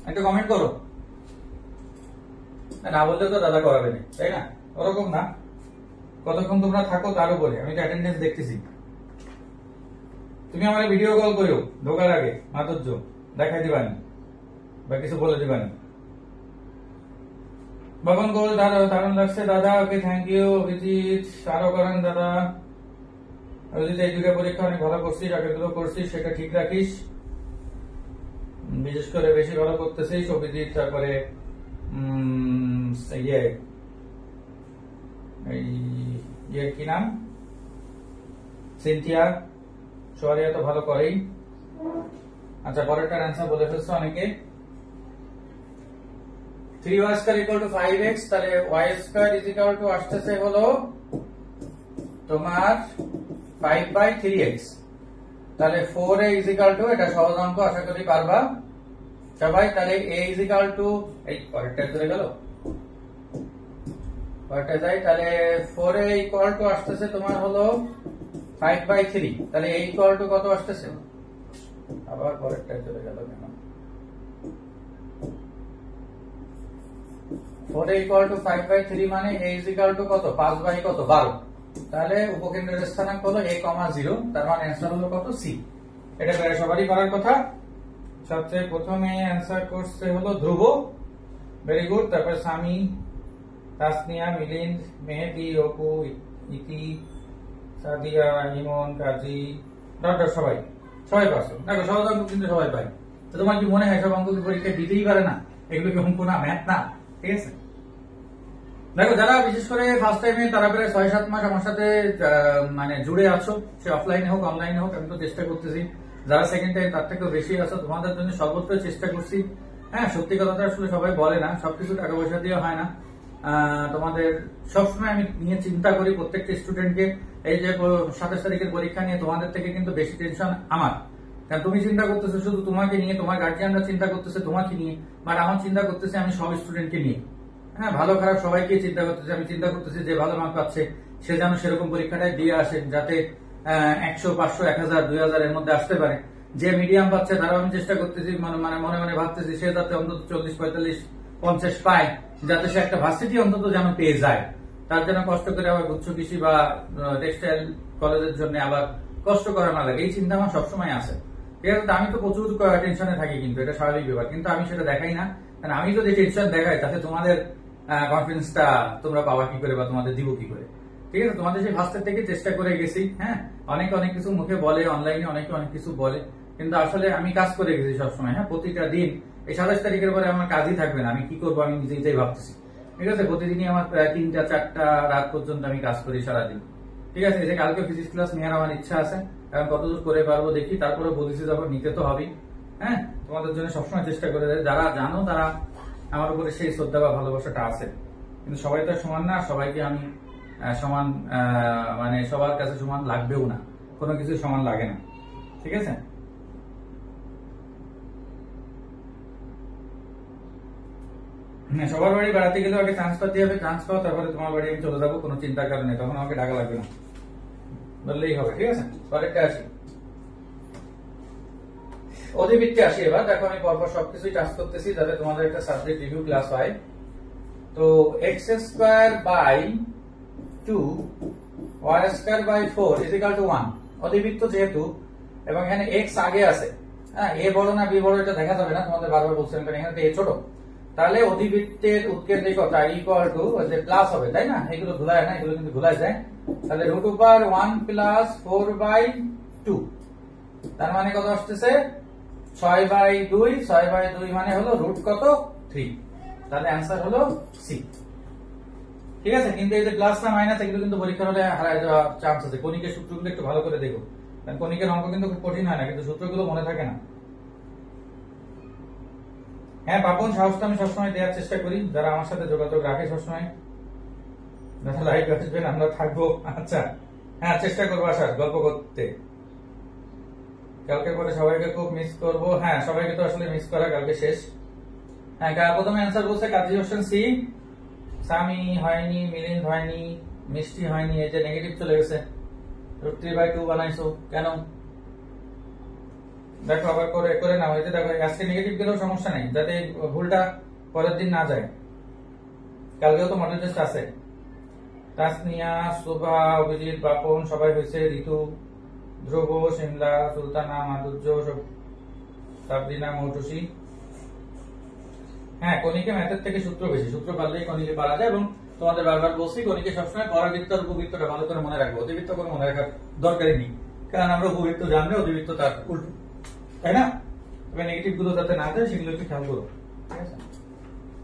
একটা কমেন্ট করো। না বললে তো দাদা করাবে না, তাই না? ওরকম না, কতক্ষণ তোমরা থাকো তার উপরে। আমি তো অ্যাটেন্ডেন্স দেখতেছি। তুমি আমার ভিডিও কল করিও ঢোকার আগে, মাধুর্য দেখাই দিবানি বা কিছু বলে দিবানি। বাবন গোল দারুণ লাগছে দাদা, ওকে থ্যাংক ইউ। অভিজিৎ আরো করেন দাদা। অভিজিৎ এই দুটো পরীক্ষা অনেক ভালো করছিস, আগেগুলো করছিস সেটা ঠিক রাখিস, বিশেষ করে বেশি ভালো করতেছিস অভিজিৎ। তারপরে কি নাম, সিনথিয়া সোয়ারিয়া তো ভালো করেই। আচ্ছা, পরেরটার অ্যান্সার বলে ফেলছো অনেকে। 3y square equal to 5x, তাহলে y square is equal two আসতেছে হলো তোমার 5/3x। তাহলে 4a ইজ ইকুয়াল টু, এটা সহজ অঙ্ক, আশা করি পারবা সবাই। তাহলে a ইজ ইকুয়াল টু, এই পরেরটা চলে গেল, পরেরটা যাই। তাহলে 4a ইকুয়াল টু আসতেছে তোমার হলো 5/3। তাহলে a ইকুয়াল টু কত আসতেছে, আবার পরেরটা চলে গেল কেন? 4a ইকুয়াল টু 5/3 মানে a ইজ ইকুয়াল টু কত, 5 কত, 12। তাহলে উপকেন্দ্রের স্থানাঙ্ক হলো a, 0, তার মানে অ্যান্সার হলো কত, সি। এটা প্রায় সবারই করার কথা। সবচেয়ে প্রথমে অ্যান্সার করছে হলো ধ্রুব, ভেরি গুড। তারপর সামি, তাসনিয়া, মিলিন্দ, মেহেদি, অপু, ইতি, সাদিয়া, ইমন, কাজী, ডক্টর, সবাই পারছো। দেখো সহজ অঙ্ক কিন্তু সবাই পায়। তো তোমার কি মনে হয় সব অঙ্ক কি পরীক্ষা দিতেই পারে না? এগুলো কি অঙ্ক না, ম্যাথ না? ঠিক আছে, দেখো যারা বিশেষ করে ফার্স্ট টাইমে, তারা প্রায় 6-7 মাস আমার সাথে মানে জুড়ে আছো, সে অফলাইনে হোক অনলাইনে হোক, আমি তো চেষ্টা করতেছি। যারা সেকেন্ড টাইম তার থেকেও বেশি আছো, তোমাদের জন্য সর্বত্র চেষ্টা করছি। হ্যাঁ, সত্যি কথাটা আসলে সবাই বলে না, সবকিছু টাকা পয়সা দিয়ে হয় না। তোমাদের সবসময় আমি নিয়ে চিন্তা করি প্রত্যেকটা স্টুডেন্টকে। এই যে 27 তারিখের পরীক্ষা নিয়ে তোমাদের থেকে কিন্তু বেশি টেনশন আমার, কারণ তুমি চিন্তা করতেছো শুধু তোমাকে নিয়ে, তোমার গার্জিয়ানরা চিন্তা করতেছে তোমাকে নিয়ে, বাট আমার চিন্তা করতেছে আমি সব স্টুডেন্টকে নিয়ে। হ্যাঁ, ভালো খারাপ সবাইকে চিন্তা করতেছি। আমি চিন্তা করতেছি যে ভালো মার্ক পাচ্ছে সে যেন সেরকম পরীক্ষাটাই দিয়ে আসে, যাতে 100, 500, 1000, 2000 এর মধ্যে আসতে পারে। যে মিডিয়াম পাচ্ছে তারাও আমি চেষ্টা করতেছি, মনে মনে ভাবতেছি সে যাতে অন্তত 40, 45, 50 পায়, যাতে সে একটা ভার্সিটি অন্তত যেন পেয়ে যায়। তার জন্য কষ্ট করে আবার গুচ্ছ কৃষি বা টেক্সটাইল কলেজের জন্য আবার কষ্ট করা না লাগে, এই চিন্তা আমার সবসময় আছে। ঠিক আছে, আমি তো প্রচুর টেনশনে থাকি, কিন্তু এটা স্বাভাবিক ব্যাপার, কিন্তু আমি সেটা দেখাই না। কারণ আমি যদি টেনশন দেখাই তাতে তোমাদের কনফিডেন্সটা তোমরা পাওয়া কি করে বা তোমাদের দিব কি করে? ঠিক আছে, তোমাদের সেই ফার্স্টের থেকে চেষ্টা করে গেছি। হ্যাঁ, অনেকে অনেক কিছু মুখে বলে, অনলাইনে অনেকে অনেক কিছু বলে, কিন্তু আসলে আমি কাজ করে গেছি সবসময়। হ্যাঁ, প্রতিটা দিন। এই 27 তারিখের পরে আমার কাজই থাকবে না, আমি কি করবো আমি নিজেই ভাবতেছি। ঠিক আছে, প্রতিদিনই আমার প্রায় 3টা 4টা রাত পর্যন্ত আমি কাজ করি সারাদিন। ঠিক আছে, যে কালকে ফিজিক্স ক্লাস নেওয়ার আমার ইচ্ছা আছে, কারণ কতদূর করে পারবো দেখি। তারপরে বলেছি যখন নিতে তো হবেই। হ্যাঁ, তোমাদের জন্য সবসময় চেষ্টা করে দেয়। যারা জানো তারা আমার উপরে সেই শ্রদ্ধা বা ভালোবাসাটা আছে, কিন্তু সবাই তো সমান না, সবাইকে আমি সমান মানে সবার কাছে সমান লাগবেও না, কোনো কিছু সমান লাগে না। ঠিক আছে, সবার বাড়ি বেড়াতে গেলে আগে চান্স পাতে হবে, চান্স পাও তারপরে তোমার বাড়ি আমি চলে যাবো, কোনো চিন্তার কারণে, তখন আমাকে ডাকা লাগবে না, বললেই হবে। ঠিক আছে, পরেরটা আসি, অধিবৃত্তে আসি এবার। দেখো আমি পরপর সবকিছুই টাচ করতেছি যাতে তোমাদের একটা সাবজেক্ট রিভিউ ক্লাস হয়। তো x square by 2 y square by 4 is equal to 1, অধিবৃত্ত যেহেতু, এবং এখানে এক্স আগে আছে। হ্যাঁ, এ বড় না বি বড় এটা দেখা যাবে না, তোমাদের বারবার বলছিলাম, কারণ এখানে এ ছোট। তাহলে অধিবৃত্তের উৎকেন্দ্রিকতা ইকুয়াল টু যে প্লাস হবে, তাই না? এগুলো ভুলায় না, এগুলো কিন্তু ভুলায় যায়। তাহলে রুট ওভার 1 প্লাস 4/2, তার মানে কত আসতেছে 6/2। 6/2 মানে হলো রুট কত, 3। তাহলে অ্যান্সার হলো সি। ঠিক আছে, কিন্তু এই যে প্লাস না মাইনাস, এগুলো কিন্তু পরীক্ষার হলে হারায় যাওয়ার চান্স আছে। কণিকের সূত্রগুলো একটু ভালো করে দেখো, কারণ কণিকের অঙ্ক কিন্তু খুব কঠিন হয় না, কিন্তু সূত্রগুলো মনে থাকে না। হ্যাঁ, পাপন, সাহসটা আমি সবসময় দেওয়ার চেষ্টা করি। যারা আমার সাথে যোগাযোগ রাখে সবসময়, যারা লাইভ আসবেন আমরা থাকবো। আচ্ছা, হ্যাঁ চেষ্টা করবো আসার, গল্প করতে। কালকে পরে সবাইকে খুব মিস করবো। হ্যাঁ, সবাইকে তো আসলে মিস করা, কালকে শেষ। হ্যাঁ, প্রথমে অ্যান্সার বলছে কাজী হোসেন সি, সামি হয়নি, মিলিন্দ হয়নি, মিষ্টি হয়নি, এই যে নেগেটিভ চলে গেছে। √3/2 বানাইছো কেন? দেখো আবার করে নাও। এই যে দেখো, আজকে নেগেটিভ গেলেও সমস্যা নেই, যাতে ভুলটা পরের দিন না যায়। কালকেও তো মডেল টেস্ট আছে। তাসনিয়া, শোভা, অভিজিৎ, বাপন সবাই হয়েছে। ঋতু, ধ্রুব, শিমলা, সুলতানা, মাধুর্য, সাবরিনা, মৌটুসি। হ্যাঁ, কণিকে ম্যাথের থেকে সূত্র বেশি, সূত্র পারলেই কণিকে পারা যায়। এবং তোমাদের বারবার বলছি, কণিকে সবসময় পরাবৃত্ত আর উপবৃত্তটা ভালো করে মনে রাখবো, অতিবৃত্ত করে মনে রাখার দরকারই নেই, কারণ আমরা উপবৃত্ত জানলে অতিবৃত্ত তার উল্টো, তাই না? তবে নেগেটিভ গুলো যাতে না যায় সেগুলো একটু খেয়াল করো। ঠিক আছে,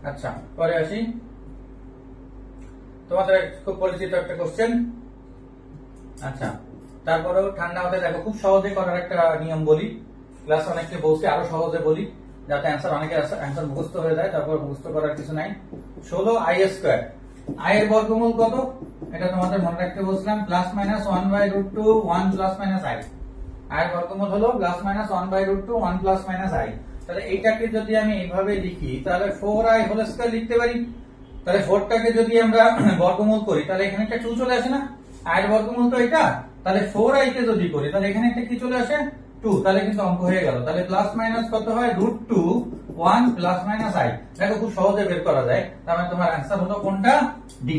আচ্ছা পরে আসি। তোমাদের খুব পরিচিত একটা কোশ্চেন। আচ্ছা, তারপরেও ঠান্ডা হতে দেখো, খুব সহজে করার একটা নিয়ম বলি, ক্লাস অনেককে বলছি আরো সহজে বলি যাতে অ্যান্সার অ্যান্সার মুখস্থ হয়ে যায়। তারপর মুখস্থ করার কিছু নাই। 16i², i এর বর্গমূল কত এটা তোমাদের মনে রাখতে বলছিলাম, plus minus 1/√2 1 plus minus i। i এর বর্গমূল হলো plus minus 1/√2 1 plus minus i। তাহলে এইটাকে যদি আমি এইভাবে লিখি তাহলে 4i² লিখতে পারি। তাহলে 4টাকে যদি আমরা বর্গমূল করি তাহলে এখানে একটা 2 চলে আসে না, i এর বর্গমূল তো এটা। তাহলে 4i কে যদি করি তাহলে এখানে একটা কি চলে আসে 2, তাহলে কিন্তু অঙ্ক হয়ে গেল। তাহলে প্লাস মাইনাস কত হয় √2 1 প্লাস মাইনাস i। দেখো খুব সহজে বের করা যায়। তার মানে তোমার অ্যান্সার হলো কোনটা, ডি।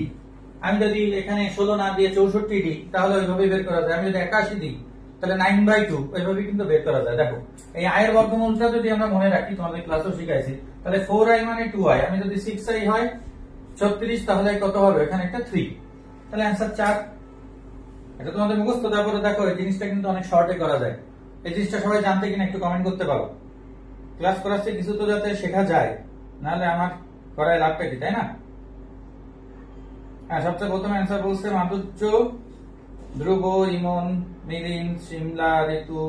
আমি যদি এখানে 16 না দিয়ে 64 দিই তাহলে ওইভাবে বের করা যায়। আমি যদি 81 দিই তাহলে 9/2 ওইভাবে কিন্তু বের করা যায়। দেখো এই i এর বর্গমূলটা যদি আমরা মনে রাখি, তোমাদের ক্লাসেও শিখাইছি, তাহলে 4i মানে 2i। আমি যদি 6i হয় 36, তাহলে কত হবে এখানে একটা 3, তাহলে অ্যান্সার 4। এটা তোমাদের মুখস্থ। তারপরে দেখো এই জিনিসটা কিন্তু অনেক শর্টে করা যায়। এই জিনিসটা সবাই জানতে কিনা একটু কমেন্ট করতে পারো। ক্লাস করাচ্ছে কিছু তো যাতে শেখা যায়, নাহলে আমার করায় লাভটা কি, তাই না? হ্যাঁ, সবচেয়ে প্রথমে অ্যান্সার বলছে মাধুর্য, ধ্রুব, ইমন, মিলিন, শিমলা, ঋতু,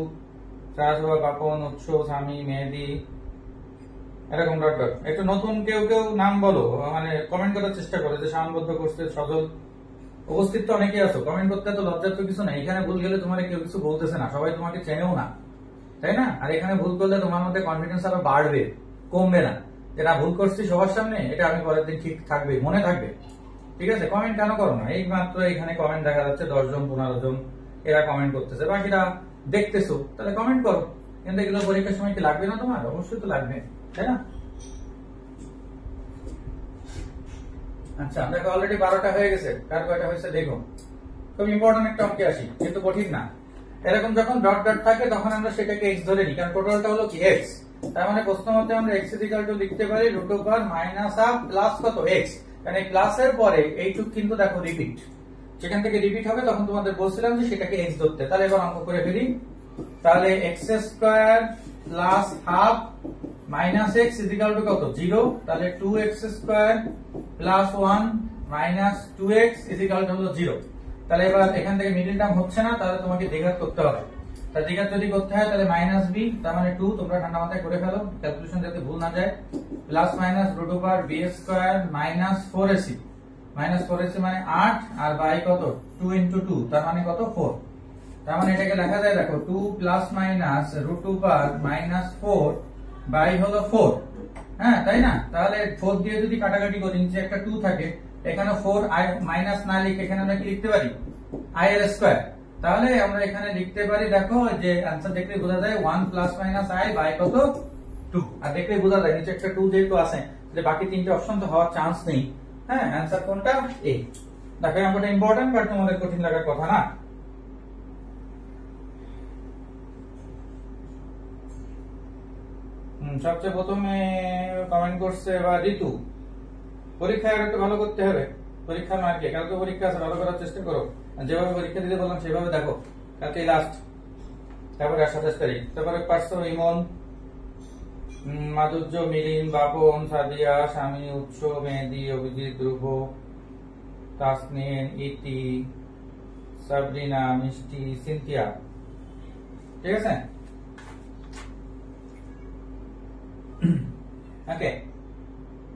চাষবা, পাপন, উৎস, স্বামী, মেহেদি, এরকম ডট ডট। একটু নতুন কেউ কেউ নাম বলো, মানে কমেন্ট করার চেষ্টা করো, যে সামবদ্ধ করছে, সজল, উপস্থিত তো অনেকে আছো। কমেন্ট করতে তো লজ্জার তো কিছু নেই। এখানে ভুল গেলে তোমার কেউ কিছু বলতেছে না, সবাই তোমাকে চেনেও না, তাই না? আর এখানে ভুল করলে তোমার মধ্যে কনফিডেন্স আরো বাড়বে, কমবে না। যে না, ভুল করছি সবার সামনে, এটা আমি পরের দিন ঠিক থাকবে, মনে থাকবে। ঠিক আছে, কমেন্ট কেন করো না? এই মাত্র এখানে কমেন্ট দেখা যাচ্ছে 10 জন 15 জন, এরা কমেন্ট করতেছে, বাকিরা দেখতেছো, তাহলে কমেন্ট করো। কিন্তু এগুলো পরীক্ষার সময় কি লাগবে না তোমার? অবশ্যই তো লাগবে, তাই না? আচ্ছা, দেখো অলরেডি 12টা হয়ে গেছে। কার কয়টা হয়েছে দেখো। খুব ইম্পর্টেন্ট একটা অঙ্কে আসি, কিন্তু কঠিন না। এরকম যখন ডট ডট থাকে তখন আমরা সেটাকে এক্স ধরে নিই, কারণ টোটালটা হলো কি এক্স। তার মানে প্রশ্ন মতে আমরা এক্স ইকুয়াল টু লিখতে পারি √1 মাইনাস হাফ প্লাস কত এক্স। কারণ এই প্লাসের পরে এইটুক কিন্তু দেখো রিপিট, যেখান থেকে রিপিট হবে তখন তোমাদের বলছিলাম যে সেটাকে এক্স ধরতে। তাহলে এবার অঙ্ক করে ফেলি। তাহলে x² plus half minus x equal to কত 0। তাহলে 2x² plus 1 minus 2x equal to হলো 0। তাহলে এবার এখান থেকে মিডল টার্ম হচ্ছে না, তাহলে তোমাকে দ্বিঘাত করতে হবে। তাহলে দ্বিঘাত যদি করতে হয় তাহলে মাইনাস b, তার মানে 2, তোমরা ঠান্ডা মাথায় করে ফেলো, ক্যালকুলেশন যাতে ভুল না যায়। Plus minus √b² minus 4ac, minus 4ac মানে 8, আর বাই কত 2 × 2, তার মানে কত 4। তার মানে এটাকে লেখা যায় দেখো 2 প্লাস মাইনাস √2 মাইনাস 4 বাই হলো 4। হ্যাঁ, তাই না? তাহলে 4 দিয়ে যদি কাটাকাটি করি, নিচে একটা 2 থাকে, এখানে 4 i মাইনাস না লিখে এখানে আমরা কি লিখতে পারি i এর স্কয়ার। তাহলে আমরা এখানে লিখতে পারি, দেখো যে आंसर দেখলে বোঝা যায় 1 প্লাস মাইনাস i বাই কত 2। আর দেখলে বোঝা যায় নিচে একটা 2 যেহেতু আছে, যে বাকি তিনটে অপশন তো হওয়ার চান্স নেই। হ্যাঁ, आंसर কোনটা? এ। দেখো অঙ্কটা ইম্পর্টেন্ট, বাট তোমাদের কঠিন লাগার কথা না। সবচেয়ে প্রথমে কমেন্ট করছে বা ঋতু, পরীক্ষা একটু ভালো করতে হবে। পরীক্ষা মার্কে কালকে পরীক্ষা আছে, ভালো করার চেষ্টা করো। যেভাবে পরীক্ষা দিতে বললাম সেভাবে দেখো, কালকে লাস্ট। তারপরে 27 তারিখ। তারপরে 500 ইমন, মাধুর্য, মিলিন, বাপন, সাদিয়া, স্বামী, উৎস, মেহেদি, অভিজিৎ, ধ্রুব, তাসনিন, ইতি, সাবরিনা, মিষ্টি, সিনথিয়া। ঠিক আছে, ওকে।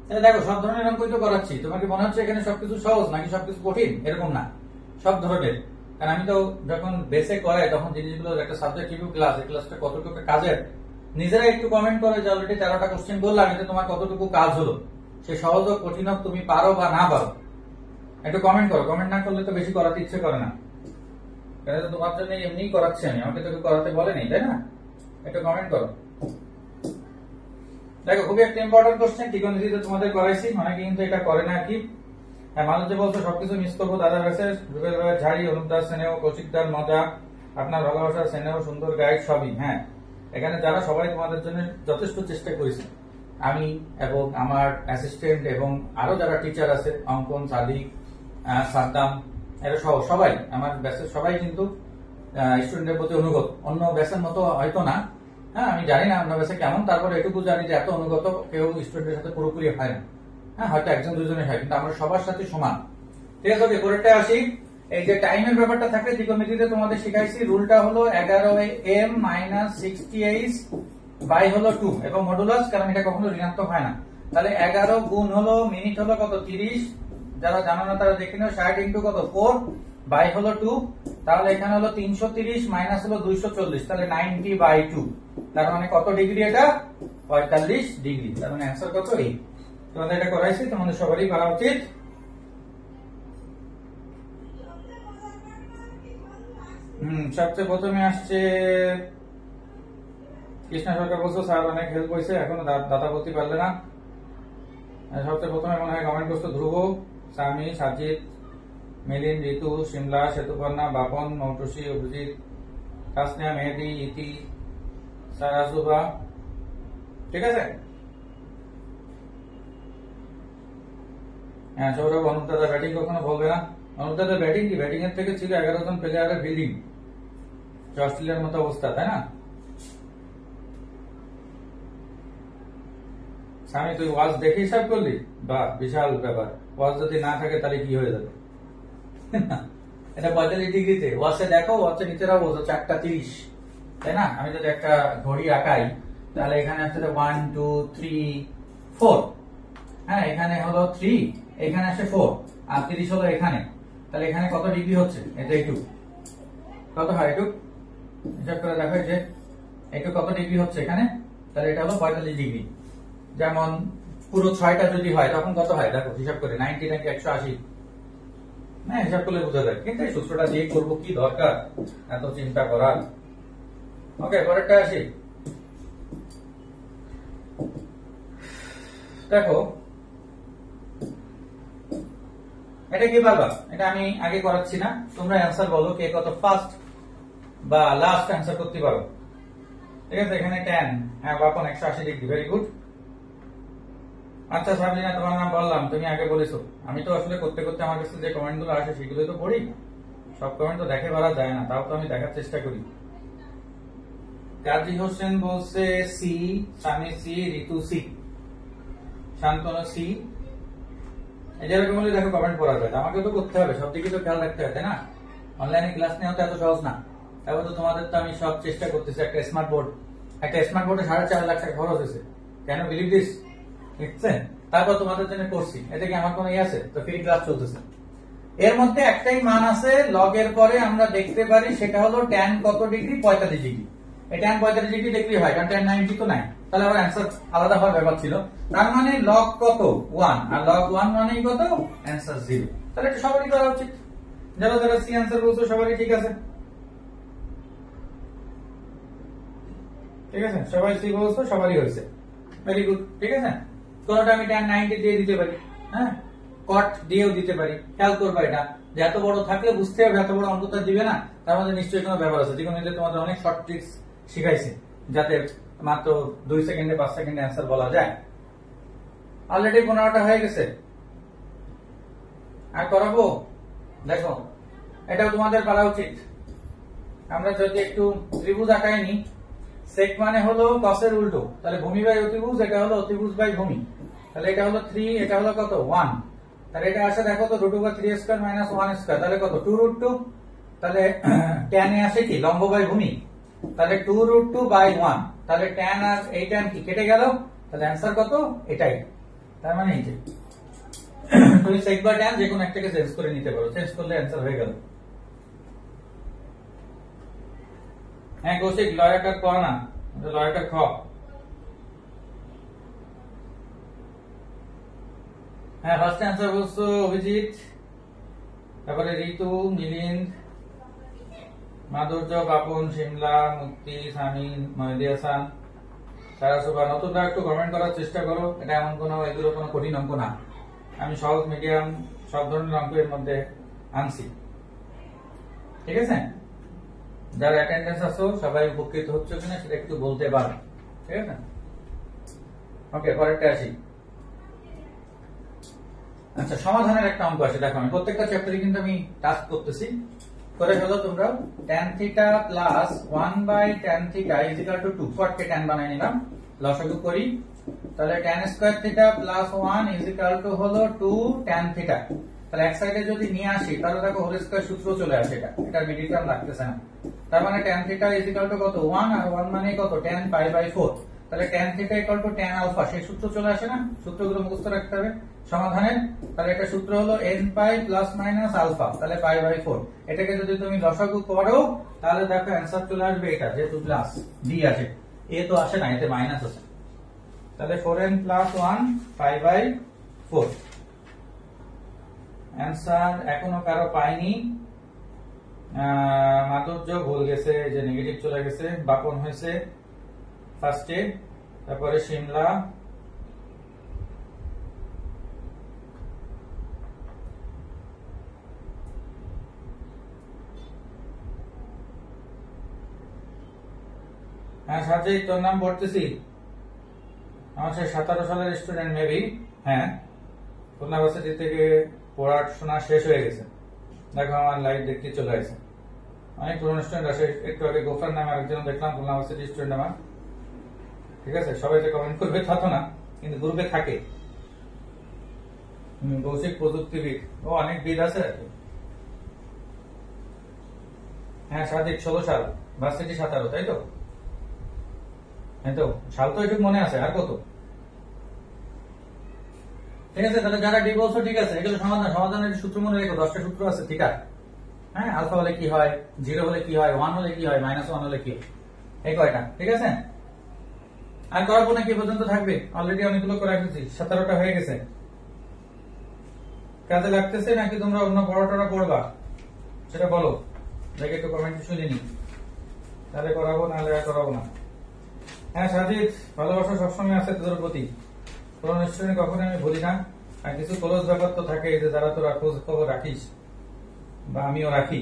তাহলে দেখো সব ধরনের অঙ্কই তো করাচ্ছি। তোমাকে মনে হচ্ছে এখানে সবকিছু সহজ নাকি সবকিছু কঠিন, এরকম না, সব ধরনের। কারণ আমি তো যখন বেসে করাই তখন জিনিসগুলো একটা সাবজেক্ট রিভিউ ক্লাস, এই ক্লাসটা কতটুকু কাজের নিজেরা একটু কমেন্ট করে যে অলরেডি 13টা কোশ্চেন বললাম, এতে তোমার কতটুকু কাজ হলো, সে সহজ হোক কঠিন হোক, তুমি পারো বা না পারো একটু কমেন্ট করো। কমেন্ট না করলে তো বেশি করাতে ইচ্ছে করে না, কারণ তো তোমার জন্য এমনিই করাচ্ছি আমি, আমাকে তো করাতে বলেনি, তাই না? একটু কমেন্ট করো। দেখো খুবই একটা ইম্পর্টেন্ট কোশ্চেন, ত্রিকোণমিতিতে তোমাদের করাইছি, অনেকে কিন্তু এটা করে না আর কি। মানুষ যে বলতো সবকিছু মিস করবো দাদার কাছে, রুবেল ভাইয়ের ঝাড়ি, অনুপদার স্নেহ, কৌশিকদার মজা, আপনার ভালোবাসার স্নেহ, সুন্দর গাইড, সবই। হ্যাঁ, এখানে যারা সবাই তোমাদের জন্য যথেষ্ট চেষ্টা করেছে, আমি এবং আমার অ্যাসিস্ট্যান্ট এবং আরো যারা টিচার আছে, অঙ্কন, সাদিক, সাদ্দাম, এরা সবাই আমার ব্যাচের সবাই কিন্তু স্টুডেন্টের প্রতি অনুগত। অন্য ব্যাচের মতো হয়তো না, হ্যাঁ আমি জানি না আপনার কাছে কেমন, তারপরে এটুকু জানি যে এত অনুগত কেউ স্টুডেন্টের সাথে পুরোপুরি হয় না। হ্যাঁ, হয়তো একজন দুজনে হয়, কিন্তু আমরা সবার সাথে সমান। ঠিক আছে, ওকে, পরেরটা আসি। এই যে টাইমের ব্যাপারটা থাকে ত্রিকোণমিতিতে তোমাদের শিখাইছি, রুলটা হলো 11m - 60h বাই হলো 2 এবং মডুলাস, কারণ এটা কখনো ঋণাত্মক হয় না। তাহলে 11 গুণ হলো মিনিট হলো কত 30, যারা জানো না তারা দেখে নাও, 60 ইনটু কত 4 বাই হলো 2, তাহলে এখানে হলো 330 মাইনাস হলো 240, তাহলে 90/2, তার মানে কত ডিগ্রি এটা 45 ডিগ্রি। তার মানে অ্যানসার কত এই। তোমাদের এটা করাইছি, তোমাদের সবারই করা উচিত। সবচেয়ে প্রথমে আসছে কৃষ্ণা সরকার, বলছো স্যার অনেক হেল্প হয়েছে, এখনো দাদা বলতে পারলে না। সবচেয়ে প্রথমে মনে হয় কমেন্ট করছো ধ্রুব, সামি, সাজিদ, মিলিন, ঋতু, শিমলা, সেতুপর্ণা, বাপন, মৌটুসি, অভিজিৎ, তাসনিয়া, মেহেদি, ইতি, সারাজুবা। ঠিক আছে, হ্যাঁ সৌরভ। অনুপ দাদা ব্যাটিং কখনো বলবে না। অনুপ দাদা ব্যাটিং কি, ব্যাটিং এর থেকে ছিল 11 জন প্লেয়ারের ফিল্ডিং, অস্ট্রেলিয়ার মতো অবস্থা, তাই না? স্বামী তুই ওয়াচ দেখে হিসাব করলি, বা বিশাল ব্যাপার। ওয়াচ যদি না থাকে তাহলে কি হয়ে যাবে? এটা 45 ডিগ্রিতে, ওয়াচে দেখো, ওয়াচে নিচে রাখবো 4:30, তাই না? আমি যদি একটা ঘড়ি আঁকাই, তাহলে এখানে আসছে 1 2 3 4, হ্যাঁ এখানে হলো 3, এখানে আসে 4, আর 30 হলো এখানে। তাহলে এখানে কত ডিগ্রি হচ্ছে? এটা একটু কত হয়, একটু হিসাব করে দেখো, যে একটু কত ডিগ্রি হচ্ছে এখানে, তাহলে এটা হলো 45 ডিগ্রি। যেমন পুরো 6টা যদি হয় তখন কত হয় দেখো, হিসাব করে 90 নাকি 180, হ্যাঁ হিসাব করলে বোঝা যায়। কিন্তু এই সূত্রটা দিয়ে করবো কি দরকার এত চিন্তা করার। ওকে, পরেরটা আসি। দেখো এটা কি পারবা, এটা আমি আগে করাচ্ছি না, তোমরা অ্যান্সার বলো কে কত ফার্স্ট বা লাস্ট অ্যান্সার করতে পারো। ঠিক আছে, এখানে 10, হ্যাঁ বাপন 180 ডিগ্রি, ভেরি গুড। আচ্ছা সাবলিনা, তোমার নাম বললাম, তুমি আগে বলেছো। আমি তো আসলে করতে করতে আমার কাছে যে কমেন্ট গুলো আসে সেগুলো তো পড়ি, সব কমেন্ট তো দেখে পারা যায় না, তাও তো আমি দেখার চেষ্টা করি। কাজী হোসেন বলছে সি, সামি সি, ঋতু সি, শান্তনু সি। যেরকম হলে দেখো কমেন্ট পড়া যায়, আমাকে তো করতে হবে, সব দিকে তো খেয়াল রাখতে হবে, তাই না? অনলাইনে ক্লাস নেওয়া তো এত সহজ না। তারপর তো তোমাদের তো আমি সব চেষ্টা করতেছি। একটা স্মার্ট বোর্ডে 4.5 লাখ টাকা খরচ হয়েছে, কেন বিলিভ দিস, বুঝছেন? তারপর তোমাদের জন্য করছি, এতে কি আমার কোনো ইয়ে আছে? তো ফ্রি ক্লাস চলতেছে। এর মধ্যে একটাই মান আছে লগ এর পরে, আমরা দেখতে পারি, সেটা হলো tan কত ডিগ্রি, 45 ডিগ্রি। এই tan 45 ডিগ্রি দেখলেই হয়, কারণ tan 90 তো নাই, তাহলে আবার অ্যান্সার আলাদা হওয়ার ব্যাপার ছিল। তার মানে লগ কত 1, আর লগ 1 মানেই কত, অ্যান্সার 0। তাহলে এটা সবারই করা উচিত। যারা যারা সি অ্যান্সার বলছো সবারই ঠিক আছে, ঠিক আছে, সবাই সি বলছো, সবারই হয়েছে, ভেরি গুড। ঠিক আছে, কোনটা আমি tan 90 দিয়ে দিতে পারি, হ্যাঁ কট দিয়েও দিতে পারি। খেয়াল করবা এটা, যে এত বড় থাকলে বুঝতে হবে, এত বড় অঙ্কটা দিবে না, তার মধ্যে নিশ্চয়ই কোনো ব্যাপার আছে। যেগুলো তোমাদের অনেক শর্ট ট্রিক্স শিখাইছে, যাতে মাত্র 2 সেকেন্ডে 5 সেকেন্ডে অ্যান্সার বলা যায়। অলরেডি 15টা হয়ে গেছে, আর করাবো? দেখো এটাও তোমাদের পারা উচিত। আমরা যদি একটু ত্রিভুজ আঁকাই নি, সেক মানে হলো কসের উল্টো, তাহলে ভূমি বাই অতিভুজ, এটা হলো অতিভুজ বাই ভূমি, তাহলে এটা হলো 3, এটা হলো কত 1, তাহলে এটা আসে দেখো তো √3² - 1², তাহলে কত 2√2, তাহলে tan এ আসে কি লম্ব বাই ভূমি, তাহলে 2√2/1, তাহলে tan আর এই tan কি কেটে গেল, তাহলে অ্যান্সার কত এটাই। তার মানে এই যে তুমি সেক বা tan যে কোনো একটাকে চেঞ্জ করে নিতে পারো, চেঞ্জ করলে অ্যান্সার হয়ে গেল। হ্যাঁ কৌশিক, লয়াটা ক না, লয়াটা খ। হ্যাঁ ফার্স্ট অ্যান্সার বলছো অভিজিৎ, তারপরে ঋতু, মিলিন্দ, মাধুর্য, বাপন, শিমলা, মুক্তি, সামিন, মহিদি হাসান, সারাসুবা। নতুনরা একটু কমেন্ট করার চেষ্টা করো, এটা এমন কোনো, এগুলো কোনো কঠিন অঙ্ক না, আমি সহজ মিডিয়াম সব ধরনের অঙ্ক এর মধ্যে আনছি। ঠিক আছে, যারা অ্যাটেন্ডেন্স আছো সবাই উপকৃত হচ্ছে কিনা সেটা একটু বলতে পারো, ঠিক আছে? ওকে, পরেরটা আসি। আচ্ছা, সমাধানের একটা অঙ্ক আছে, দেখো আমি প্রত্যেকটা চ্যাপ্টারে কিন্তু আমি টাস্ক করতেছি, করে ফেলো তোমরা। tan θ plus 1/tan θ equal to 2, শর্টকে tan বানাই নিলাম, লসাগু করি, তাহলে tan² θ প্লাস 1 ইকুয়াল টু হলো 2 tan θ। তাহলে এক সাইডে যদি নিয়ে আসি তাহলে দেখো হোল স্কয়ার সূত্র চলে আসে, এটা মিডিল টার্ম লাগতেছে না। তার মানে tan theta is equal to কত 1, আর 1 মানে কত tan পাই বাই 4। তাহলে tan theta equal to tan alpha, সেই সূত্র চলে আসে না, সূত্রগুলো মুখস্থ রাখতে হবে সমাধানের। তাহলে এটা সূত্র হলো n pi plus minus alpha, তাহলে পাই বাই 4। এটাকে যদি তুমি লসাগু করো তাহলে দেখো অ্যানসার চলে আসবে এটা, যেহেতু প্লাস ডি আছে, এ তো আসে না, এতে মাইনাস আছে। তাহলে 4n plus 1 pi by 4 answer. এখনো কারো পাইনি, মাধুর্য ভুল গেছে, যে নেগেটিভ চলে গেছে। বাপন হয়েছে ফার্স্টে, তারপরে শিমলা, হ্যাঁ সাজিদ তোর নাম পড়তেছি, আমার সেই 17 সালের স্টুডেন্ট মেবি। হ্যাঁ, খুলনা ভার্সিটি থেকে পড়াশোনা শেষ হয়ে গেছে, দেখো আমার লাইভ দেখতে চলে আসে। অনেক পুরনো স্টুডেন্ট আছে, একটু আগে গোফার নামে আরেকজন দেখলাম খুলনা ভার্সিটি স্টুডেন্ট আমার। ঠিক আছে, সবাই তো কমেন্ট করবে তা তো না, কিন্তু গ্রুপে থাকে। ভৌতিক প্রযুক্তিবিদ, ও অনেক বিদ আছে আর কি। হ্যাঁ সাজিদ 16 সাল, ভার্সিটি 17, তাই তো? হ্যাঁ তো সাল তো এটুকু মনে আছে, আর কত? ঠিক আছে, তাহলে যারা ডি বলছো ঠিক আছে, এগুলো সমাধানের সূত্র মনে রেখো, 10টা সূত্র আছে, ঠিক আছে? হ্যাঁ, আলফা হলে কি হয়, 0 হলে কি হয়, 1 হলে কি হয়, -1 হলে কি হয়, এই কয়টা, ঠিক আছে? আর করাবো না কি পর্যন্ত থাকবে? অলরেডি অনেকগুলো করে রেখেছি, 17টা হয়ে গেছে। কাজে লাগতেছে নাকি তোমরা অন্য পড়াটা পড়বা সেটা বলো, দেখে একটু কমেন্ট শুনে নি, তাহলে করাবো, নাহলে আর করাবো না। হ্যাঁ সাজিদ, ভালোবাসা সবসময় আছে তোদের প্রতি, কোনো স্টুডেন্ট কখনো আমি ভুলি না। আর কিছু ক্লোজ ব্যাপার তো থাকে, যে যারা তোরা খোঁজ খবর রাখিস, বা আমিও রাখি।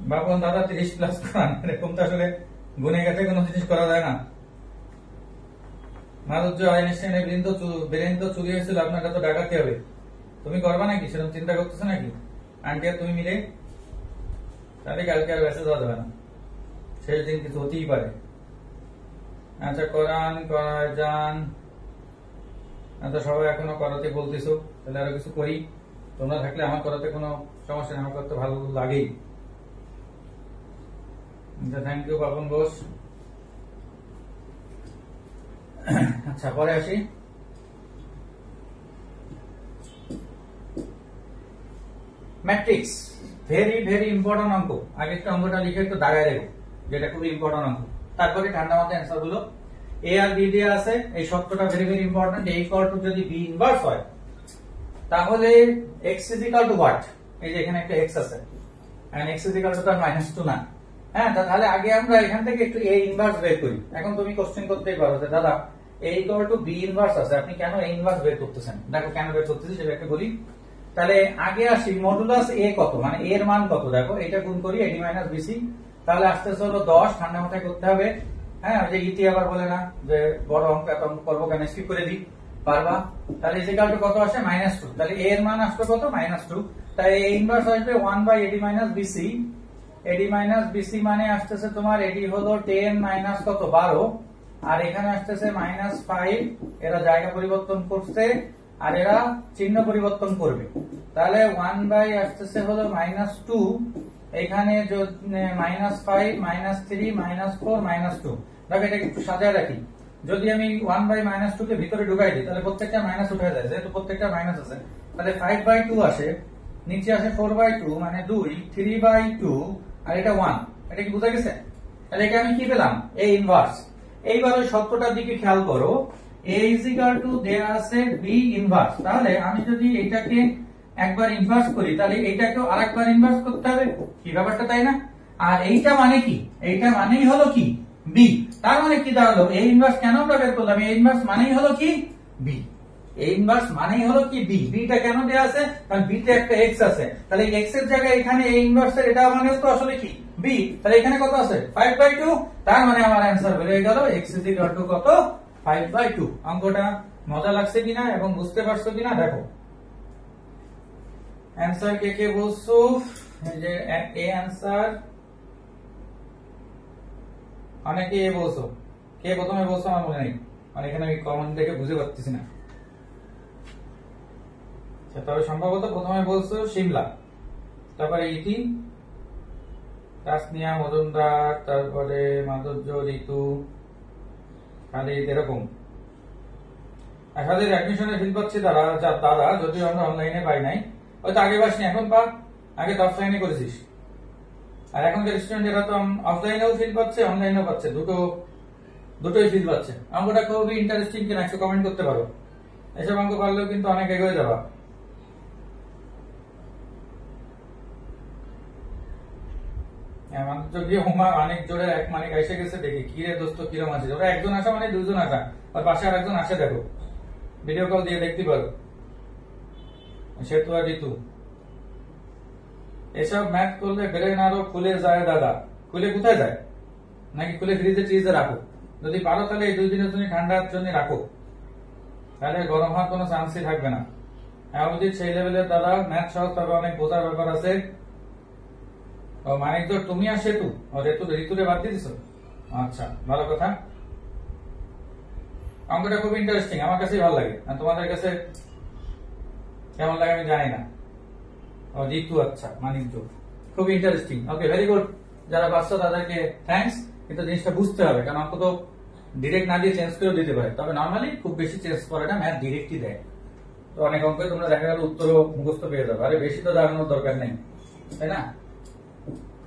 বাপন দাদা 30 প্লাস করান, এরকম তো আসলে গুনে গেছে, কোনো জিনিস করা যায় না। মাধুর্য আইনস্টাইনের ব্রেন তো চুরি হয়েছিল, আপনাকে তো ডাকাতে হবে। তুমি করবা নাকি, সেরকম চিন্তা করতেছো নাকি? আন্টি আর তুমি মিলে, তাহলে কালকে আর ব্যস্ত দেওয়া যাবে না, শেষ দিন কিছু হতেই পারে। আচ্ছা করান, করা যান। আচ্ছা সবাই এখনো করাতে বলতেছো, তাহলে আরো কিছু করি। তোমরা থাকলে আমার করাতে কোনো সমস্যা নেই, আমার করতে ভালো লাগেই। আচ্ছা থ্যাংক ইউ পাপন ঘোষ। আচ্ছা পরে আসি। ম্যাট্রিক্স ভেরি ভেরি ইম্পর্টেন্ট অঙ্ক। আগে একটা অঙ্কটা লিখে একটু দাগায় রেখো, যেটা খুবই ইম্পর্টেন্ট অঙ্ক। তারপরে ঠান্ডা মাথায় অ্যান্সার গুলো। এ আর বি দিয়ে আছে, এই শর্তটা very very important. A equal to যদি বি ইনভার্স হয়, তাহলে x is equal to what? এই যে এখানে একটা এক্স আছে, and x is equal to তার -2 না। হ্যাঁ, তাহলে আগে আমরা এখান থেকে একটু এ ইনভার্স বের করি। এখন তুমি কোশ্চেন করতেই পারো যে দাদা এ ইকুয়াল টু বি ইনভার্স আছে, আপনি কেন এ ইনভার্স বের করতেছেন? দেখো কেন বের করতেছি সেটা একটু বলি। তাহলে আগে আসি, মডুলাস এ কত, মানে এর মান কত, দেখো এটা গুণ করি এডি মাইনাস বিসি, তাহলে আসতেছে হলো 10। ঠান্ডা মাথায় করতে হবে। হ্যাঁ, ওই যে ইতি আবার বলে না যে বড় অঙ্ক এত অঙ্ক করবো কেন, স্কিপ করে দিই, পারবা। তাহলে ইজিক্যাল টু কত আসে, -2। তাহলে এ এর মান আসবে কত, -2। তাই এ ইনভার্স আসবে 1 by AD minus BC. AD minus BC মানে আসতেছে তোমার, এডি হলো 10 মাইনাস কত 12, আর এখানে আসতেছে -5। এরা জায়গা পরিবর্তন করছে, আর এরা চিহ্ন পরিবর্তন করবে। তাহলে 1 বাই আসতেছে হলো -2, এখানে -5, -3, -4, -2। দেখো এটাকে একটু সাজায় রাখি। যদি আমি 1 বাই -2 কে ভিতরে ঢুকাই দিই, তাহলে প্রত্যেকটা মাইনাস উঠে যায়, যেহেতু প্রত্যেকটা মাইনাস আছে। তাহলে 5/2 আসে, নিচে আসে 4/2 মানে 2, 3/2, আর এটা 1। এটা কি বোঝা গেছে? তাহলে এটা আমি কি পেলাম, এ ইনভার্স। এইবার ওই শর্তটার দিকে খেয়াল করো, a is equal to দেয়া আছে b ইনভার্স। তাহলে আমি যদি এটাকে একবার ইনভার্স করি, তাহলে এইটাকেও আরেকবার ইনভার্স করতে হবে, কি ব্যাপারটা, তাই না? আর এইটা মানে কি, এইটা মানেই হলো কি b। তার মানে কি দাঁড়ালো, a ইনভার্স কেন আমরা বের করলাম, a ইনভার্স মানেই হলো কি b। a ইনভার্স মানেই হলো কি b। b টা কেন দেয়া আছে, কারণ b তে একটা x আছে। তাহলে x এর জায়গায় এখানে a ইনভার্স এর এটা মানেও তো আসলে কি b। তাহলে এখানে কত আছে, 5/2। তার মানে আমার অ্যান্সার বের হয়ে গেল x is equal to কত, 5/2। অঙ্কটা মজা লাগছে কিনা এবং বুঝতে পারছো কিনা দেখো। অ্যান্সার কে কে বলছো, এই যে এ অ্যান্সার, অনেকে এ বলছো, কে প্রথমে বলছো আমার মনে নেই, মানে এখানে আমি কমেন্ট দেখে বুঝে পাচ্ছি না। তবে সম্ভবত প্রথমে বলছো সিমলা, তারপরে ইতি, তাসনিয়া মজুমদার, তারপরে মাধুর্য, ঋতু, খালিদ, এরকম। খালিদ অ্যাডমিশনে ফিল পাচ্ছি দাদা, যদিও আমরা অনলাইনে পাই নাই, হয়তো আগে পাসনি, এখন পা, আগে তো অফলাইনে করেছিস। আর এখনকার স্টুডেন্ট এরা তো অফলাইনেও ফিল পাচ্ছে, অনলাইনেও পাচ্ছে, দুটোই ফিল পাচ্ছে। অঙ্কটা খুবই ইন্টারেস্টিং কিনা একটু কমেন্ট করতে পারো। এসব অঙ্ক পারলেও কিন্তু অনেক এগিয়ে যাবা। অনেক জোরে এক মানে এসে গেছে, দেখি কি রে দোস্ত কিরম আছে। ওরা একজন আসা মানে দুজন আসা, আর পাশে আর একজন আসে, দেখো ভিডিও কল দিয়ে দেখতে পারো। সেতু আর ঋতু, এসব ম্যাথ করলে ব্রেন আরো খুলে যায় দাদা। খুলে কোথায় যায়? নাকি খুলে ফ্রিজে ট্রিজে রাখো? যদি পারো তাহলে এই 2 দিনের জন্য ঠান্ডার জন্য রাখো, তাহলে গরম হওয়ার কোনো চান্সই থাকবে না। অভিজিৎ সেই লেভেলের দাদা, ম্যাথ সহজ, তবে অনেক বোঝার ব্যাপার আছে। ও মানিক তো তুমি আর সেতু, ঋতুরে বাদ দিয়ে দিছো? আচ্ছা, ভালো কথা। অঙ্কটা খুব ইন্টারেস্টিং, আমার কাছেই ভালো লাগে, আর তোমাদের কাছে কেমন লাগে আমি জানি না। ও ঋতু, আচ্ছা মানিক তো খুব ইন্টারেস্টিং। ওকে, ভেরি গুড। যারা পাচ্ছ তাদেরকে থ্যাঙ্কস, কিন্তু জিনিসটা বুঝতে হবে, কারণ অঙ্ক তো ডিরেক্ট না দিয়ে চেঞ্জ করেও দিতে পারে, তবে নর্মালি খুব বেশি চেঞ্জ করে না, ম্যাথ ডিরেক্টই দেয়। তো অনেক অঙ্কে তোমরা দেখা গেল উত্তরও মুখস্থ পেয়ে যাবে, আরে বেশি তো দাঁড়ানোর দরকার নেই, তাই না?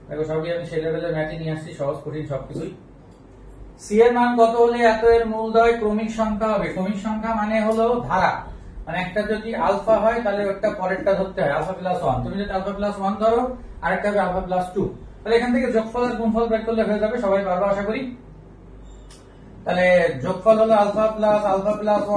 দেখো সবই আমি সেই লেভেলের ম্যাথই নিয়ে আসছি, সহজ কঠিন সবকিছুই। সি এর মান কত হলে এত এর মূলদয় ক্রমিক সংখ্যা হবে? ক্রমিক সংখ্যা মানে হলো ধারা, মানে একটা যদি আলফা হয় তাহলে ওটা পরেরটা ধরতে হয়, আলফা প্লাস 1। তুমি যদি আলফা প্লাস 1 ধরো, আরেকটা হবে আলফা প্লাস 2, তাহলে এখান থেকে যোগফল আর গুণফল বের করলে হয়ে যাবে। সবাই পারবে আশা করি। তাহলে যোগফল হলো alpha plus